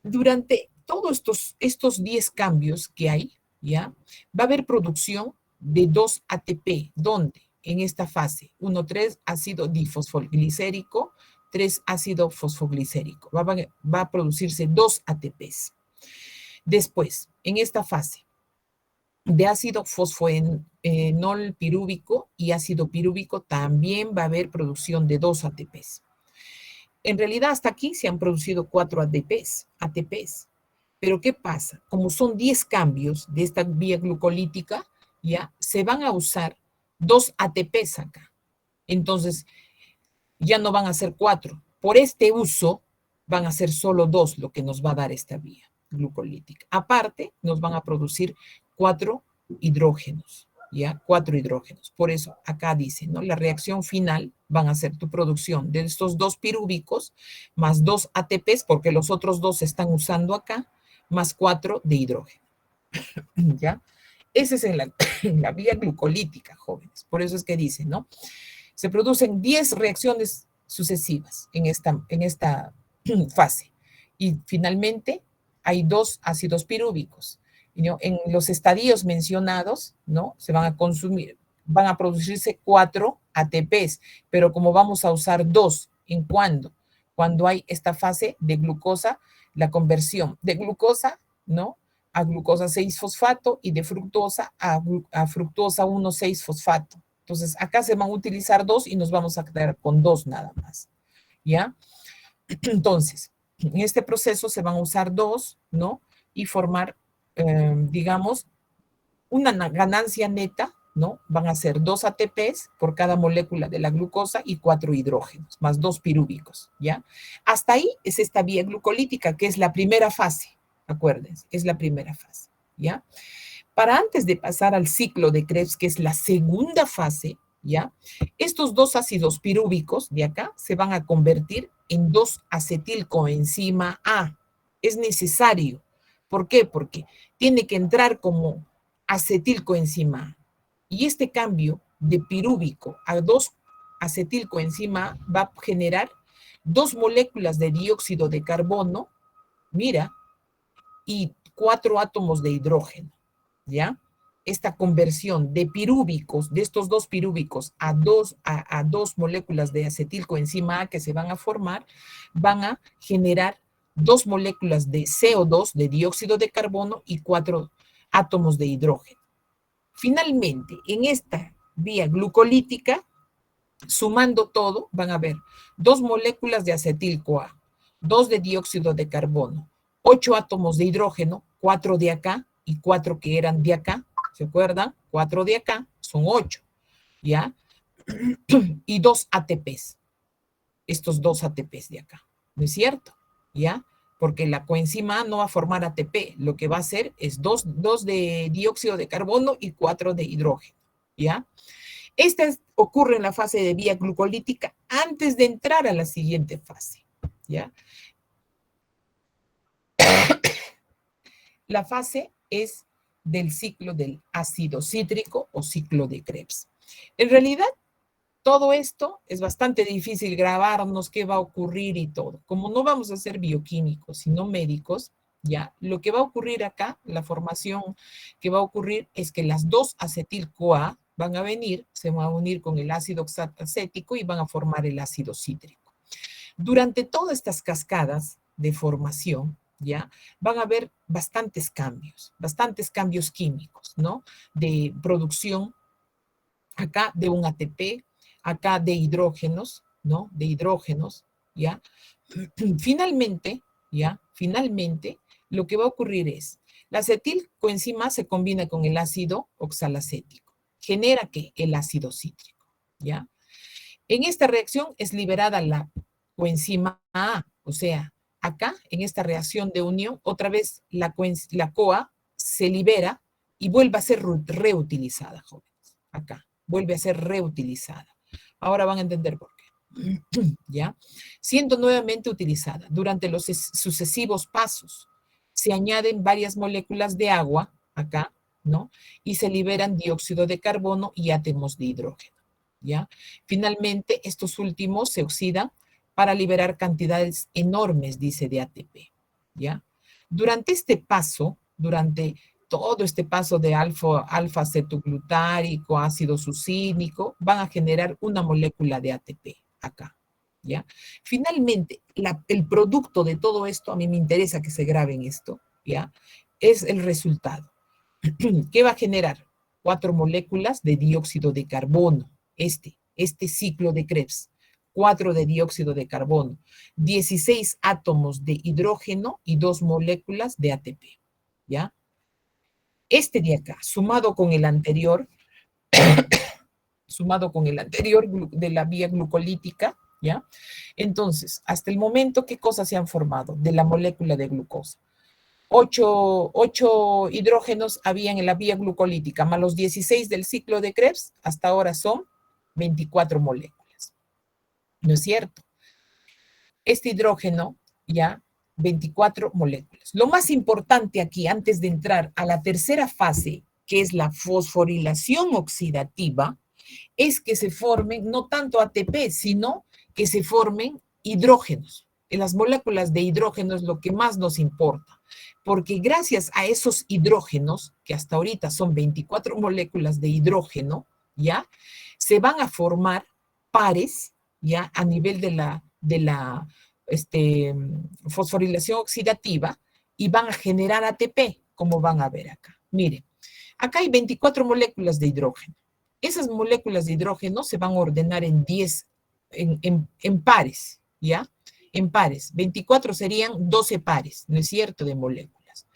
Durante todos estos 10 cambios que hay, ¿ya? Va a haber producción de 2 ATP, ¿dónde? En esta fase, 1,3 ácido difosfoglicérico, 3 ácido fosfoglicérico. Va a producirse 2 ATPs. Después, en esta fase de ácido fosfoenol pirúvico y ácido pirúvico, también va a haber producción de 2 ATPs. En realidad, hasta aquí se han producido 4 ATPs. Pero ¿qué pasa? Como son 10 cambios de esta vía glucolítica, ya se van a usar 2 ATPs acá. Entonces, ya no van a ser 4. Por este uso, van a ser solo 2 lo que nos va a dar esta vía glucolítica. Aparte, nos van a producir 4 hidrógenos, ¿ya? 4 hidrógenos. Por eso acá dice, ¿no? La reacción final van a ser tu producción de estos 2 pirúvicos más 2 ATPs, porque los otros 2 se están usando acá, más 4 de hidrógeno, ¿ya? Ese es en la, en la vía glucolítica, jóvenes. Por eso es que dice, ¿no? Se producen 10 reacciones sucesivas en esta fase. Y finalmente hay 2 ácidos pirúvicos. ¿No? En los estadios mencionados, ¿no? Se van a consumir, van a producirse 4 ATPs, pero como vamos a usar 2, ¿en cuándo? Cuando hay esta fase de glucosa, la conversión de glucosa, ¿no? A glucosa 6-fosfato y de fructosa a fructosa 1,6-fosfato. Entonces, acá se van a utilizar 2 y nos vamos a quedar con 2 nada más, ¿ya? Entonces, en este proceso se van a usar 2, ¿no? Y formar, digamos, una ganancia neta, ¿no? Van a ser 2 ATPs por cada molécula de la glucosa y 4 hidrógenos, más 2 pirúvicos, ¿ya? Hasta ahí es esta vía glucolítica, que es la primera fase, acuérdense, es la primera fase, ¿ya? Para antes de pasar al ciclo de Krebs, que es la segunda fase, ¿ya? Estos 2 ácidos pirúvicos de acá se van a convertir en 2-acetilcoenzima A. Es necesario. ¿Por qué? Porque tiene que entrar como acetilcoenzima A. Y este cambio de pirúvico a 2-acetilcoenzima A va a generar 2 moléculas de dióxido de carbono, mira, y 4 átomos de hidrógeno. ¿Ya? Esta conversión de pirúvicos, de estos 2 pirúvicos a dos moléculas de acetilcoenzima A que se van a formar, van a generar 2 moléculas de CO2, de dióxido de carbono, y 4 átomos de hidrógeno. Finalmente, en esta vía glucolítica, sumando todo, van a ver 2 moléculas de acetil-CoA, 2 de dióxido de carbono, 8 átomos de hidrógeno, 4 de acá y 4 que eran de acá, ¿se acuerdan? 4 de acá son 8, ¿ya? Y 2 ATPs, estos 2 ATPs de acá, ¿no es cierto? ¿Ya? Porque la coenzima A no va a formar ATP, lo que va a hacer es 2 de dióxido de carbono y 4 de hidrógeno, ¿ya? Esta ocurre en la fase de vía glucolítica antes de entrar a la siguiente fase, ¿ya? La fase es del ciclo del ácido cítrico o ciclo de Krebs. En realidad, todo esto es bastante difícil grabarnos qué va a ocurrir y todo. Como no vamos a ser bioquímicos, sino médicos, ya, lo que va a ocurrir acá, la formación que va a ocurrir es que las 2 acetil-CoA van a venir, se van a unir con el ácido oxalacético y van a formar el ácido cítrico. Durante todas estas cascadas de formación, ¿ya? Van a haber bastantes cambios químicos, ¿no? De producción, acá de un ATP, acá de hidrógenos, ¿no? De hidrógenos, ¿ya? Finalmente, ¿ya? Finalmente, lo que va a ocurrir es, la acetilcoenzima se combina con el ácido oxalacético. ¿Genera qué? El ácido cítrico, ¿ya? En esta reacción es liberada la coenzima A, o sea, acá, en esta reacción de unión, otra vez la CoA se libera y vuelve a ser reutilizada, jóvenes. Acá, vuelve a ser reutilizada. Ahora van a entender por qué. ¿Ya? Siendo nuevamente utilizada durante los sucesivos pasos, se añaden varias moléculas de agua, acá, ¿no? Y se liberan dióxido de carbono y átomos de hidrógeno, ¿ya? Finalmente, estos últimos se oxidan para liberar cantidades enormes, dice, de ATP, ¿ya? Durante este paso, durante todo este paso de alfa-acetoglutárico, ácido sucínico, van a generar una molécula de ATP acá, ¿ya? Finalmente, el producto de todo esto, a mí me interesa que se graben esto, ¿ya? Es el resultado. ¿Qué va a generar? 4 moléculas de dióxido de carbono, este ciclo de Krebs. 4 de dióxido de carbono, 16 átomos de hidrógeno y 2 moléculas de ATP, ¿ya? Este de acá, sumado con el anterior de la vía glucolítica, ¿ya? Entonces, hasta el momento, ¿qué cosas se han formado de la molécula de glucosa? 8 hidrógenos habían en la vía glucolítica, más los 16 del ciclo de Krebs, hasta ahora son 24 moléculas. ¿No es cierto? Este hidrógeno, ya, 24 moléculas. Lo más importante aquí, antes de entrar a la tercera fase, que es la fosforilación oxidativa, es que se formen no tanto ATP, sino que se formen hidrógenos. En las moléculas de hidrógeno es lo que más nos importa, porque gracias a esos hidrógenos, que hasta ahorita son 24 moléculas de hidrógeno, ¿ya? Se van a formar pares, ¿ya? A nivel de la fosforilación oxidativa y van a generar ATP, como van a ver acá. Miren, acá hay 24 moléculas de hidrógeno. Esas moléculas de hidrógeno se van a ordenar en 10, en pares, ¿ya? En pares. 24 serían 12 pares, ¿no es cierto?, de moléculas,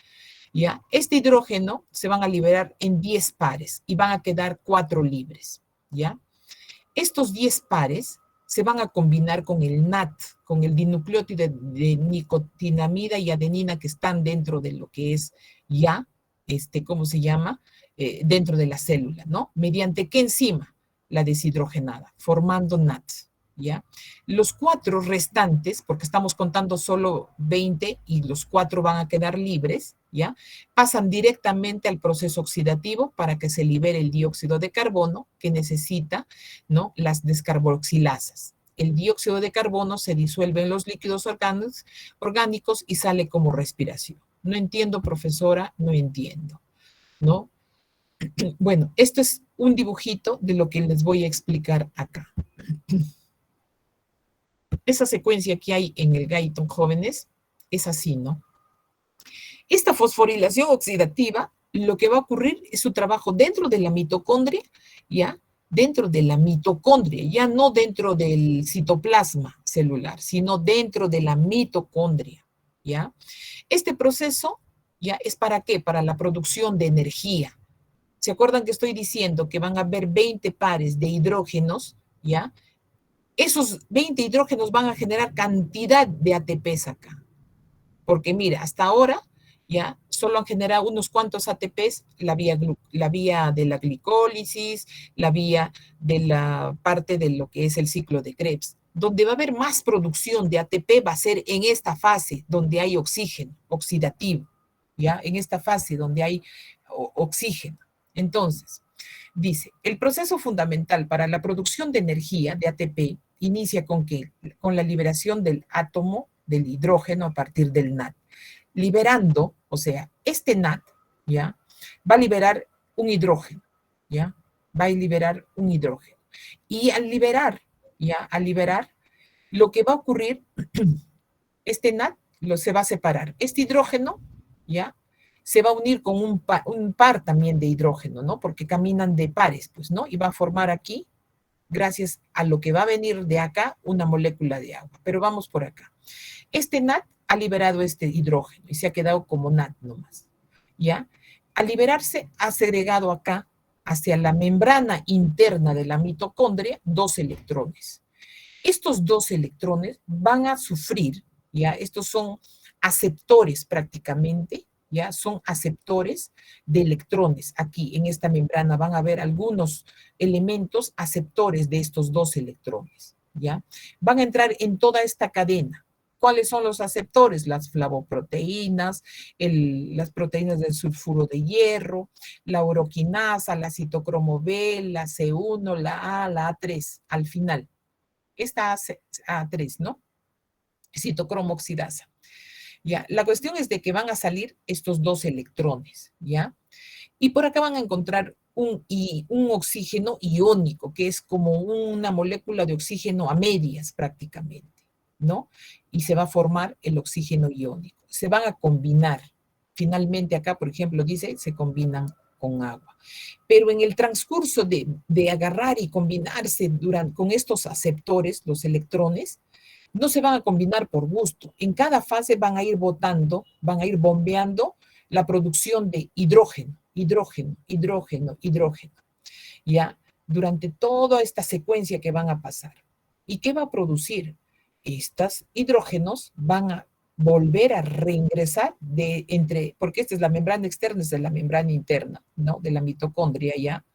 ¿ya? Este hidrógeno se van a liberar en 10 pares y van a quedar 4 libres, ¿ya? Estos 10 pares se van a combinar con el NAT, con el dinucleótido de nicotinamida y adenina que están dentro de lo que es ya, ¿cómo se llama? Dentro de la célula, ¿no? ¿Mediante qué enzima? La deshidrogenada, formando NAT, ¿ya? Los 4 restantes, porque estamos contando solo 20 y los 4 van a quedar libres, ¿ya? Pasan directamente al proceso oxidativo para que se libere el dióxido de carbono que necesita, ¿no?, las descarboxilasas. El dióxido de carbono se disuelve en los líquidos orgánicos y sale como respiración. No entiendo, profesora, no entiendo, ¿no? Bueno, esto es un dibujito de lo que les voy a explicar acá. Esa secuencia que hay en el Guyton jóvenes es así, ¿no? Esta fosforilación oxidativa, lo que va a ocurrir es su trabajo dentro de la mitocondria, ¿ya? Dentro de la mitocondria, ya no dentro del citoplasma celular, sino dentro de la mitocondria, ¿ya? Este proceso, ¿ya? ¿Es para qué? Para la producción de energía. ¿Se acuerdan que estoy diciendo que van a haber 20 pares de hidrógenos, ¿ya? Esos 20 hidrógenos van a generar cantidad de ATPs acá. Porque mira, hasta ahora, ¿ya? Solo han generado unos cuantos ATPs, la vía de la glicólisis, la vía de la parte de lo que es el ciclo de Krebs. Donde va a haber más producción de ATP va a ser en esta fase donde hay oxígeno oxidativo, ¿ya? En esta fase donde hay oxígeno. Entonces, dice, el proceso fundamental para la producción de energía de ATP inicia con ¿qué? Con la liberación del átomo del hidrógeno a partir del NAT. Liberando, o sea, este NAT, ¿ya? Va a liberar un hidrógeno, ¿ya? Va a liberar un hidrógeno. Y al liberar, ¿ya? Al liberar, lo que va a ocurrir, este NAT se va a separar. Este hidrógeno, ¿ya? Se va a unir con un par también de hidrógeno, ¿no? Porque caminan de pares, pues, ¿no? Y va a formar aquí, gracias a lo que va a venir de acá, una molécula de agua. Pero vamos por acá. Este NAT ha liberado este hidrógeno y se ha quedado como NAT nomás, ¿ya? Al liberarse, ha segregado acá, hacia la membrana interna de la mitocondria, 2 electrones. Estos 2 electrones van a sufrir, ¿ya? Estos son aceptores prácticamente, ¿ya? Son aceptores de electrones. Aquí en esta membrana van a ver algunos elementos aceptores de estos 2 electrones, ¿ya? Van a entrar en toda esta cadena. ¿Cuáles son los aceptores? Las flavoproteínas, las proteínas del sulfuro de hierro, la uroquinasa, la citocromo B, la C1, la A, la A3, al final. Esta A3, ¿no? Citocromo oxidasa. ¿Ya? La cuestión es de que van a salir estos 2 electrones, ¿ya? Y por acá van a encontrar un oxígeno iónico, que es como una molécula de oxígeno a medias prácticamente, ¿no? Y se va a formar el oxígeno iónico. Se van a combinar. Finalmente acá, por ejemplo, dice, se combinan con agua. Pero en el transcurso de agarrar y combinarse con estos aceptores, los electrones, no se van a combinar por gusto. En cada fase van a ir botando, van a ir bombeando la producción de hidrógeno, hidrógeno, hidrógeno, hidrógeno, ¿ya? Durante toda esta secuencia que van a pasar. ¿Y qué va a producir? Estos hidrógenos van a volver a reingresar porque esta es la membrana externa, esta es la membrana interna, ¿no? De la mitocondria, ¿ya?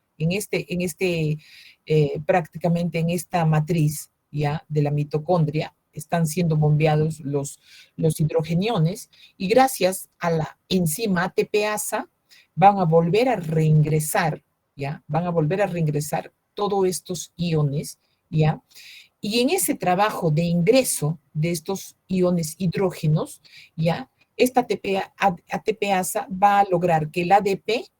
Prácticamente en esta matriz, ¿ya? De la mitocondria, están siendo bombeados los hidrogeniones y gracias a la enzima ATPasa van a volver a reingresar, ¿ya? Van a volver a reingresar todos estos iones, ¿ya? Y en ese trabajo de ingreso de estos iones hidrógenos, ¿ya? Esta ATPasa va a lograr que el ADP,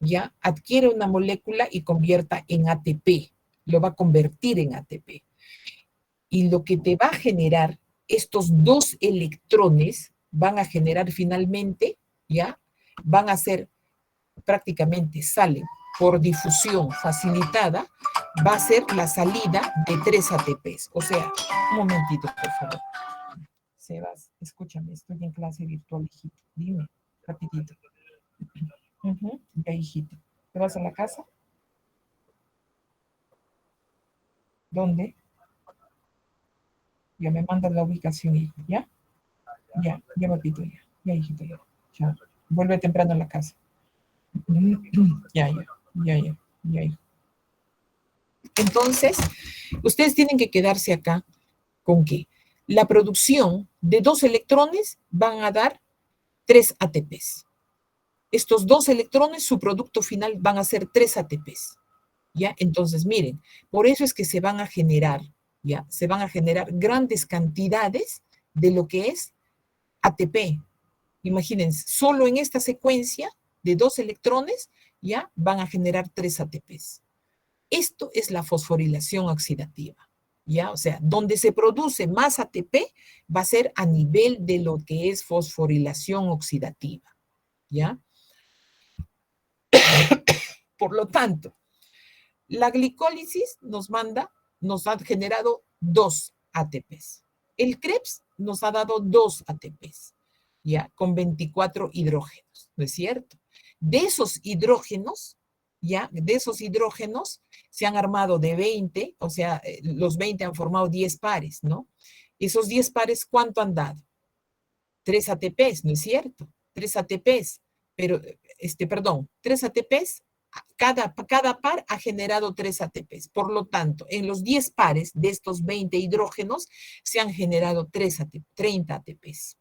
¿ya? Adquiere una molécula y convierta en ATP, lo va a convertir en ATP. Y lo que te va a generar estos dos electrones, van a generar finalmente, ¿ya? Van a ser prácticamente, salen por difusión facilitada, va a ser la salida de 3 ATPs. O sea, un momentito, por favor. Sebas, escúchame, estoy en clase virtual, hijito. Dime, rapidito. Ya, hijito. ¿Te vas a la casa? ¿Dónde? Ya me mandas la ubicación, hijo, ¿ya? Ya, papito, ya. Ya, hijito, ya. Ya. Vuelve temprano a la casa. Ya, hijo. Entonces, ustedes tienen que quedarse acá con que la producción de 2 electrones van a dar 3 ATPs. Estos 2 electrones, su producto final van a ser 3 ATPs. ¿Ya? Entonces, miren, por eso es que se van a generar, ¿ya? Se van a generar grandes cantidades de lo que es ATP. Imagínense, solo en esta secuencia de 2 electrones, ¿ya? Van a generar 3 ATPs. Esto es la fosforilación oxidativa, ¿ya? O sea, donde se produce más ATP va a ser a nivel de lo que es fosforilación oxidativa, ¿ya? Por lo tanto, la glicólisis nos ha generado 2 ATPs. El Krebs nos ha dado 2 ATPs, ¿ya? Con 24 hidrógenos, ¿no es cierto? De esos hidrógenos, ¿ya? De esos hidrógenos se han armado de 20, o sea, los 20 han formado 10 pares, ¿no? Esos 10 pares, ¿cuánto han dado? 3 ATPs, ¿no es cierto? 3 ATPs, pero, perdón, 3 ATPs, cada par ha generado 3 ATPs. Por lo tanto, en los 10 pares de estos 20 hidrógenos se han generado 30 ATPs.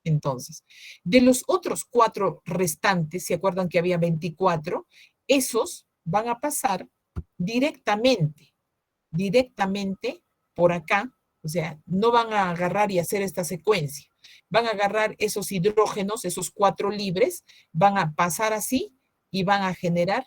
Entonces, de los otros 4 restantes, ¿se acuerdan que había 24? Esos van a pasar directamente por acá, o sea, no van a agarrar y hacer esta secuencia. Van a agarrar esos hidrógenos, esos 4 libres, van a pasar así y van a generar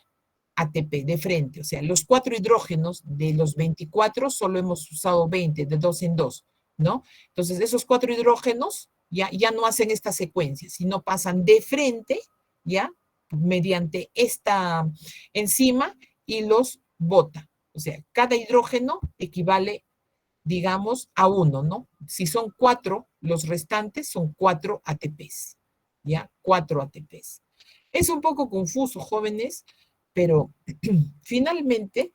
ATP de frente. O sea, los 4 hidrógenos de los 24 solo hemos usado 20, de 2 en 2, ¿no? Entonces, esos 4 hidrógenos ya no hacen esta secuencia, sino pasan de frente, ¿ya? Mediante esta enzima y los bota. O sea, cada hidrógeno equivale, digamos, a 1, ¿no? Si son 4, los restantes son 4 ATPs, ¿ya? 4 ATPs. Es un poco confuso, jóvenes, pero finalmente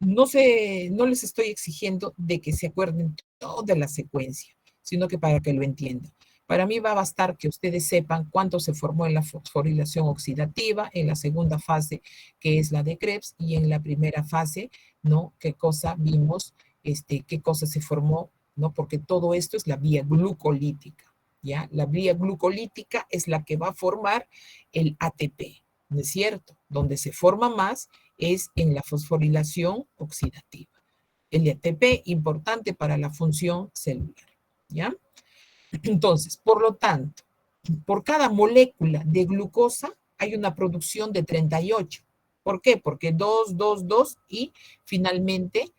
no les estoy exigiendo de que se acuerden toda la secuencia, sino que para que lo entiendan. Para mí va a bastar que ustedes sepan cuánto se formó en la fosforilación oxidativa, en la segunda fase, que es la de Krebs, y en la primera fase, ¿no? ¿Qué cosa vimos? Qué cosa se formó, ¿no? Porque todo esto es la vía glucolítica, ¿ya? La vía glucolítica es la que va a formar el ATP, ¿no es cierto? Donde se forma más es en la fosforilación oxidativa. El ATP importante para la función celular, ¿ya? Entonces, por lo tanto, por cada molécula de glucosa hay una producción de 38. ¿Por qué? Porque 2, 2, 2 y finalmente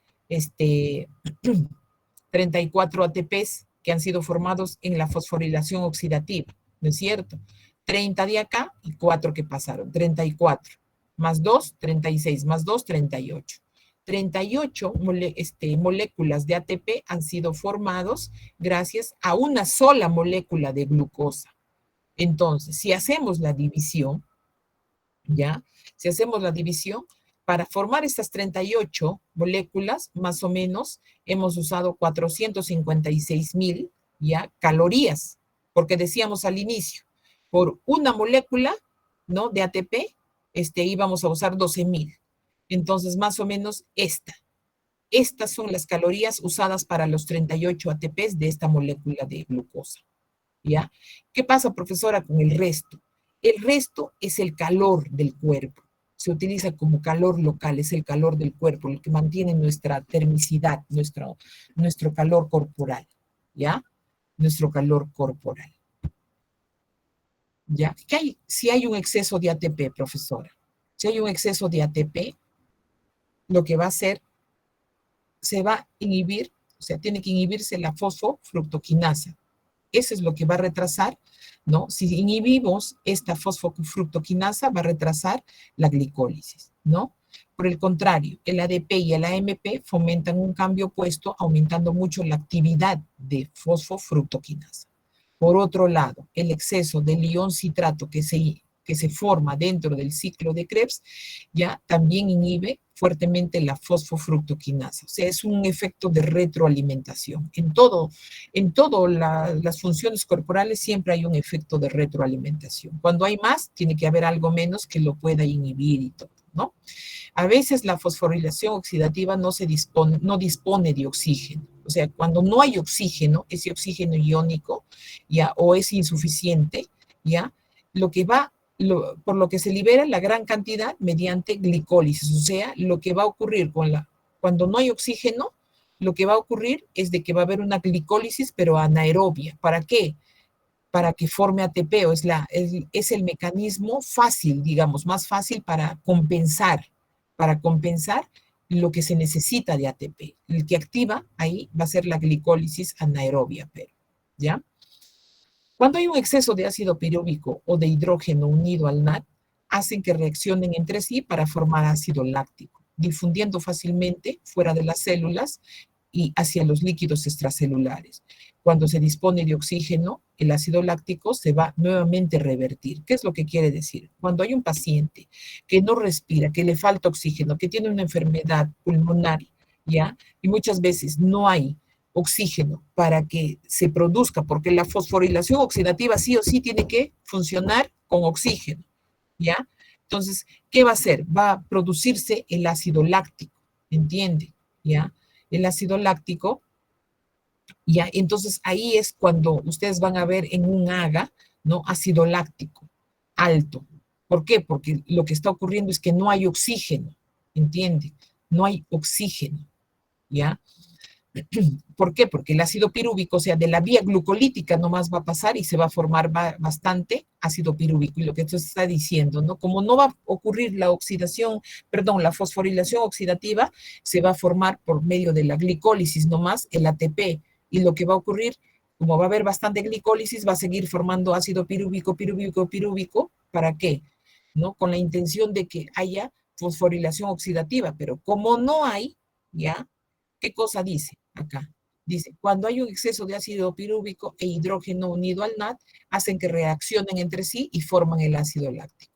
34 ATPs que han sido formados en la fosforilación oxidativa, ¿no es cierto? 30 de acá y 4 que pasaron, 34. Más 2, 36, más 2, 38. 38 moléculas de ATP han sido formados gracias a una sola molécula de glucosa. Entonces, si hacemos la división, ¿ya? Si hacemos la división, para formar estas 38 moléculas, más o menos, hemos usado 456,000, ¿ya? Calorías, porque decíamos al inicio, por una molécula, ¿no? De ATP, íbamos a usar 12.000. Entonces, más o menos estas son las calorías usadas para los 38 ATPs de esta molécula de glucosa, ¿ya? ¿Qué pasa, profesora, con el resto? El resto es el calor del cuerpo. Se utiliza como calor local, es el calor del cuerpo, el que mantiene nuestra termicidad, nuestro calor corporal, ¿ya? Nuestro calor corporal, ¿ya? Si hay un exceso de ATP, profesora, si hay un exceso de ATP, lo que va a hacer, se va a inhibir, o sea, tiene que inhibirse la fosfofructoquinasa. Eso es lo que va a retrasar, ¿no? Si inhibimos esta fosfofructoquinasa, va a retrasar la glicólisis, ¿no? Por el contrario, el ADP y el AMP fomentan un cambio opuesto, aumentando mucho la actividad de fosfofructoquinasa. Por otro lado, el exceso del ion citrato que se forma dentro del ciclo de Krebs ya también inhibe fuertemente la fosfofructoquinasa. O sea, es un efecto de retroalimentación. En todo las funciones corporales siempre hay un efecto de retroalimentación. Cuando hay más, tiene que haber algo menos que lo pueda inhibir y todo, ¿no? A veces la fosforilación oxidativa no dispone de oxígeno. O sea, cuando no hay oxígeno, ese oxígeno iónico, ya, o es insuficiente, ya, lo que va, por lo que se libera la gran cantidad mediante glicólisis. O sea, lo que va a ocurrir cuando no hay oxígeno, lo que va a ocurrir es de que va a haber una glicólisis, pero anaerobia. ¿Para qué? Para que forme ATP, o es el mecanismo fácil, digamos, más fácil para compensar lo que se necesita de ATP. El que activa ahí va a ser la glicólisis anaerobia, pero, ¿ya? Cuando hay un exceso de ácido piruvico o de hidrógeno unido al NAD, hacen que reaccionen entre sí para formar ácido láctico, difundiendo fácilmente fuera de las células y hacia los líquidos extracelulares. Cuando se dispone de oxígeno, el ácido láctico se va nuevamente a revertir. ¿Qué es lo que quiere decir? Cuando hay un paciente que no respira, que le falta oxígeno, que tiene una enfermedad pulmonar, ¿ya? Y muchas veces no hay oxígeno para que se produzca, porque la fosforilación oxidativa sí o sí tiene que funcionar con oxígeno, ¿ya? Entonces, ¿qué va a hacer? Va a producirse el ácido láctico, ¿entiende? ¿Ya? El ácido láctico, ¿ya? Entonces ahí es cuando ustedes van a ver en un AGA, ¿no? Ácido láctico alto. ¿Por qué? Porque lo que está ocurriendo es que no hay oxígeno, ¿entiende? No hay oxígeno, ¿ya? ¿Por qué? Porque el ácido pirúvico, o sea, de la vía glucolítica nomás va a pasar y se va a formar bastante ácido pirúvico. Y lo que esto está diciendo, ¿no? Como no va a ocurrir la oxidación, perdón, la fosforilación oxidativa, se va a formar por medio de la glicólisis nomás el ATP. Y lo que va a ocurrir, como va a haber bastante glicólisis, va a seguir formando ácido pirúvico, pirúvico, pirúvico. ¿Para qué? ¿No? Con la intención de que haya fosforilación oxidativa, pero como no hay, ¿ya? ¿Qué cosa dice acá? Dice, cuando hay un exceso de ácido pirúvico e hidrógeno unido al NAD, hacen que reaccionen entre sí y forman el ácido láctico.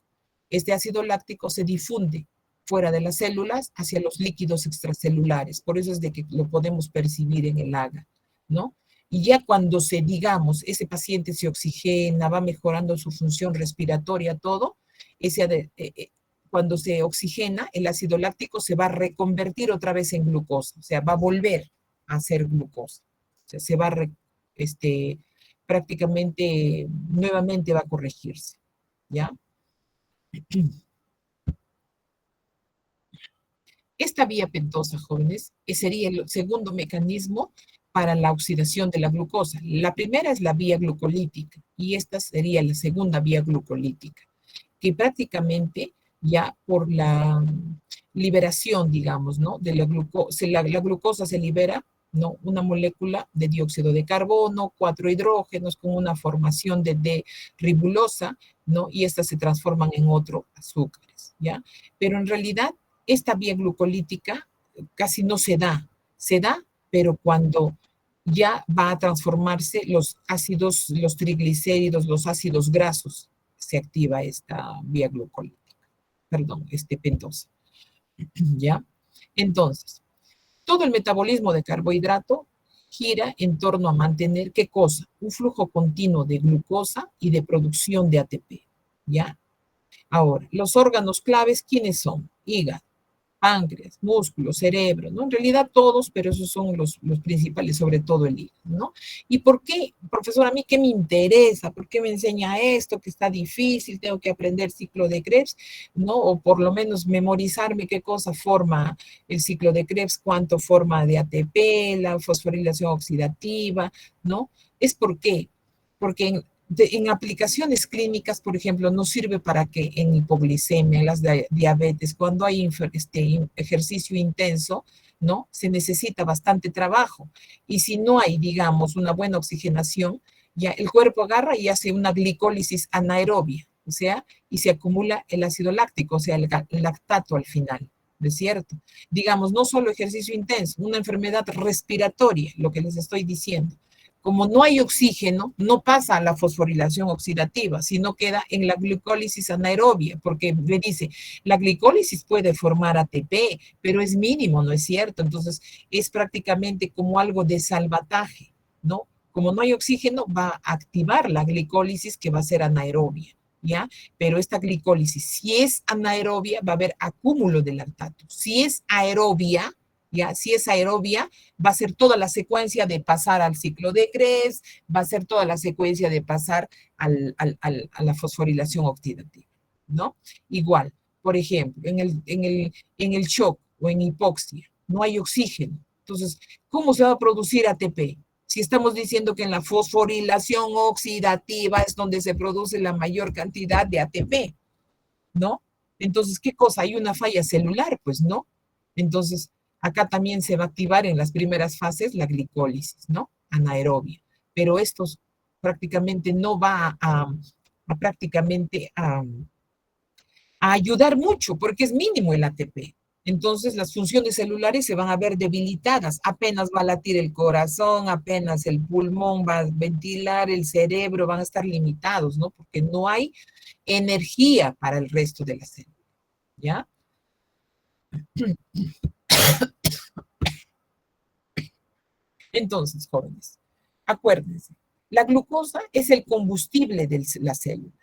Este ácido láctico se difunde fuera de las células hacia los líquidos extracelulares. Por eso es de que lo podemos percibir en el AGA, ¿no? Y ya cuando digamos, ese paciente se oxigena, va mejorando su función respiratoria, todo, cuando se oxigena, el ácido láctico se va a reconvertir otra vez en glucosa, o sea, va a volver a ser glucosa. O sea, se va a, prácticamente, nuevamente va a corregirse, ¿ya? Esta vía pentosa, jóvenes, sería el segundo mecanismo para la oxidación de la glucosa. La primera es la vía glucolítica y esta sería la segunda vía glucolítica, que prácticamente ya por la liberación, digamos, ¿no? De la glucosa se libera, ¿no? Una molécula de dióxido de carbono, 4 hidrógenos con una formación de D-ribulosa, ¿no? Y estas se transforman en otros azúcares, ¿ya? Pero en realidad, esta vía glucolítica casi no se da, pero cuando ya va a transformarse los ácidos, los triglicéridos, los ácidos grasos, se activa esta vía glucolítica, perdón, pentosa, ¿ya? Entonces, todo el metabolismo de carbohidrato gira en torno a mantener, ¿qué cosa? Un flujo continuo de glucosa y de producción de ATP, ¿ya? Ahora, los órganos claves, ¿quiénes son? Hígado, páncreas, músculo, cerebro, ¿no? En realidad todos, pero esos son los principales, sobre todo el hígado, ¿no? ¿Y por qué, profesor, a mí qué me interesa? ¿Por qué me enseña esto que está difícil? Tengo que aprender ciclo de Krebs, ¿no? O por lo menos memorizarme qué cosa forma el ciclo de Krebs, cuánto forma de ATP, la fosforilación oxidativa, ¿no? Es por qué. Porque en aplicaciones clínicas, por ejemplo, no sirve para que en hipoglicemia, en las diabetes, cuando hay ejercicio intenso, ¿no? Se necesita bastante trabajo. Y si no hay, digamos, una buena oxigenación, ya el cuerpo agarra y hace una glicólisis anaerobia, o sea, y se acumula el ácido láctico, o sea, el lactato al final. ¿No es cierto? Digamos, no solo ejercicio intenso, una enfermedad respiratoria, lo que les estoy diciendo, como no hay oxígeno, no pasa a la fosforilación oxidativa, sino queda en la glucólisis anaerobia, porque me dice, la glicólisis puede formar ATP, pero es mínimo, ¿no es cierto? Entonces, es prácticamente como algo de salvataje, ¿no? Como no hay oxígeno, va a activar la glicólisis que va a ser anaerobia, ¿ya? Pero esta glicólisis, si es anaerobia, va a haber acúmulo de lactato. Si es aerobia, ¿ya? Si es aerobia, va a ser toda la secuencia de pasar al ciclo de Krebs, va a ser toda la secuencia de pasar a la fosforilación oxidativa, ¿no? Igual, por ejemplo, en el shock o en hipoxia, no hay oxígeno. Entonces, ¿cómo se va a producir ATP? Si estamos diciendo que en la fosforilación oxidativa es donde se produce la mayor cantidad de ATP, ¿no? Entonces, ¿qué cosa? ¿Hay una falla celular? Pues no. Entonces, acá también se va a activar en las primeras fases la glicólisis, ¿no? Anaerobia. Pero esto prácticamente no va a prácticamente a ayudar mucho porque es mínimo el ATP. Entonces las funciones celulares se van a ver debilitadas, apenas va a latir el corazón, apenas el pulmón va a ventilar, el cerebro van a estar limitados, ¿no? Porque no hay energía para el resto de la célula, ¿ya? Entonces, jóvenes, acuérdense, la glucosa es el combustible de la célula.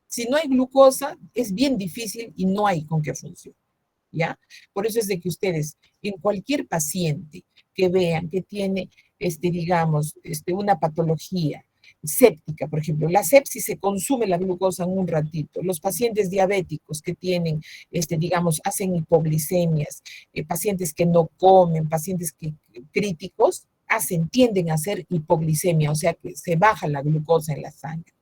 Si no hay glucosa, es bien difícil y no hay con qué funcione, ¿ya? Por eso es de que ustedes, en cualquier paciente que vean que tiene, digamos, una patología séptica, por ejemplo, la sepsis se consume la glucosa en un ratito. Los pacientes diabéticos que tienen, digamos, hacen hipoglicemias, pacientes que no comen, pacientes críticos, tienden a hacer hipoglicemia, o sea que se baja la glucosa en la sangre.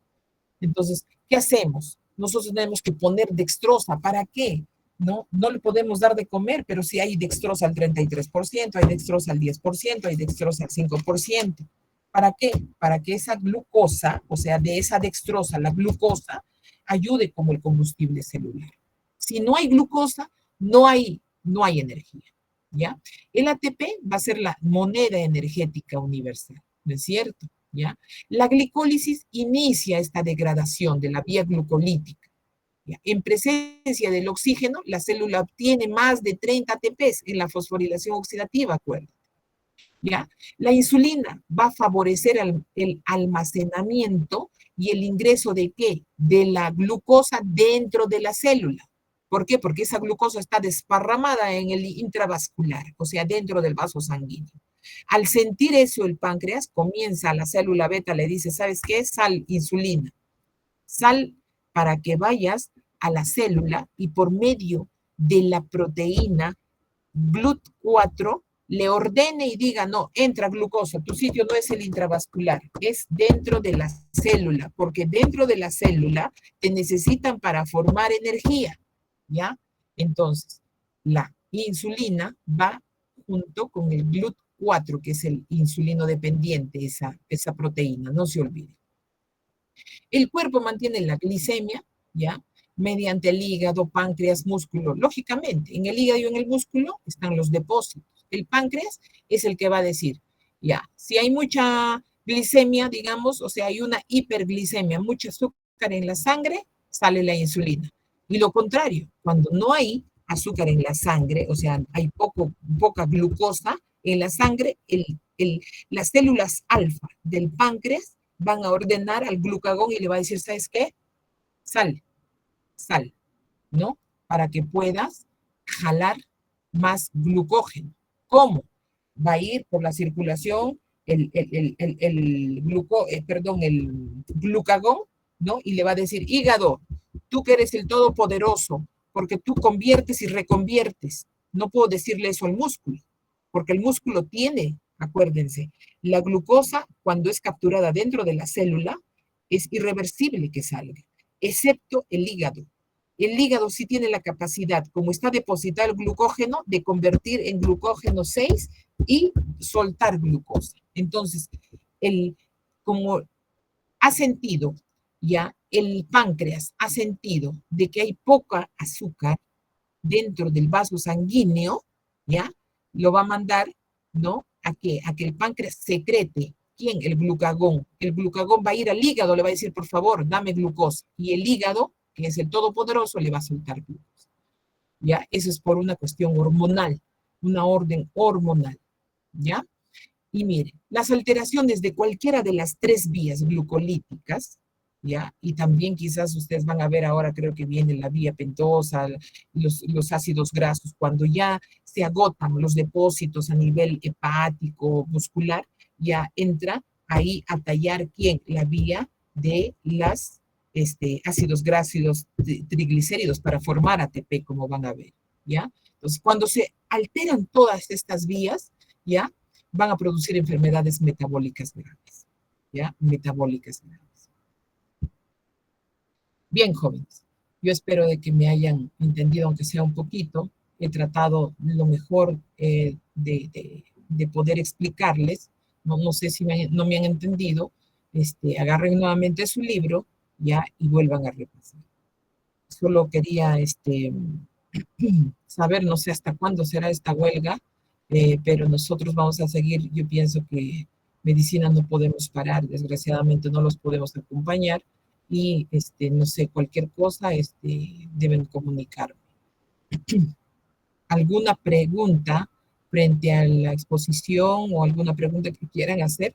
Entonces, ¿qué hacemos? Nosotros tenemos que poner dextrosa. ¿Para qué? No le podemos dar de comer, pero si hay dextrosa al 33%, hay dextrosa al 10%, hay dextrosa al 5%. ¿Para qué? Para que esa glucosa, o sea, de esa dextrosa, la glucosa, ayude como el combustible celular. Si no hay glucosa, no hay energía, ¿ya? El ATP va a ser la moneda energética universal, ¿no es cierto? ¿Ya? La glicólisis inicia esta degradación de la vía glucolítica. ¿Ya? En presencia del oxígeno, la célula obtiene más de 30 ATPs en la fosforilación oxidativa, acuerdo. ¿Ya? La insulina va a favorecer el almacenamiento y el ingreso de ¿qué? De la glucosa dentro de la célula. ¿Por qué? Porque esa glucosa está desparramada en el intravascular, o sea, dentro del vaso sanguíneo. Al sentir eso, el páncreas comienza, la célula beta le dice, ¿sabes qué? Sal, insulina. Sal para que vayas a la célula y por medio de la proteína GLUT4 le ordene y diga, no, entra glucosa, tu sitio no es el intravascular, es dentro de la célula, porque dentro de la célula te necesitan para formar energía, ¿ya? Entonces, la insulina va junto con el GLUT4, que es el insulino dependiente, esa proteína, no se olvide. El cuerpo mantiene la glicemia, ¿ya? Mediante el hígado, páncreas, músculo. Lógicamente, en el hígado y en el músculo están los depósitos. El páncreas es el que va a decir, ya, si hay mucha glicemia, digamos, o sea, hay una hiperglicemia, mucho azúcar en la sangre, sale la insulina. Y lo contrario, cuando no hay azúcar en la sangre, o sea, hay poca glucosa en la sangre, las células alfa del páncreas van a ordenar al glucagón y le va a decir, ¿sabes qué? Sal, sal, ¿no? Para que puedas jalar más glucógeno. ¿Cómo? Va a ir por la circulación el glucagón, ¿no? Y le va a decir, hígado, tú que eres el todopoderoso, porque tú conviertes y reconviertes. No puedo decirle eso al músculo, porque el músculo tiene, acuérdense, la glucosa cuando es capturada dentro de la célula es irreversible que salga, excepto el hígado. El hígado sí tiene la capacidad, como está depositado el glucógeno, de convertir en glucógeno 6 y soltar glucosa. Entonces, como ha sentido, ya el páncreas ha sentido de que hay poca azúcar dentro del vaso sanguíneo, ya lo va a mandar, ¿no? A que el páncreas secrete. ¿Quién? El glucagón. El glucagón va a ir al hígado, le va a decir, por favor, dame glucosa. Y el hígado, que es el todopoderoso, le va a soltar glucosa. ¿Ya? Eso es por una cuestión hormonal, una orden hormonal. ¿Ya? Y miren, las alteraciones de cualquiera de las tres vías glucolíticas, ¿ya? Y también quizás ustedes van a ver ahora, creo que viene la vía pentosa, los ácidos grasos, cuando ya se agotan los depósitos a nivel hepático, muscular, ya entra ahí a tallar quién, la vía de las ácidos grasos triglicéridos para formar ATP, como van a ver, ¿ya? Entonces, cuando se alteran todas estas vías, ¿ya? Van a producir enfermedades metabólicas graves, ¿ya? Metabólicas graves. Bien, jóvenes, yo espero de que me hayan entendido, aunque sea un poquito. He tratado lo mejor de poder explicarles. No sé si no me han entendido. Agarren nuevamente su libro, ¿ya? Y vuelvan a repasar. Solo quería saber, no sé hasta cuándo será esta huelga, pero nosotros vamos a seguir. Yo pienso que medicina no podemos parar, desgraciadamente no los podemos acompañar y no sé, cualquier cosa deben comunicarme. ¿Alguna pregunta frente a la exposición o alguna pregunta que quieran hacer?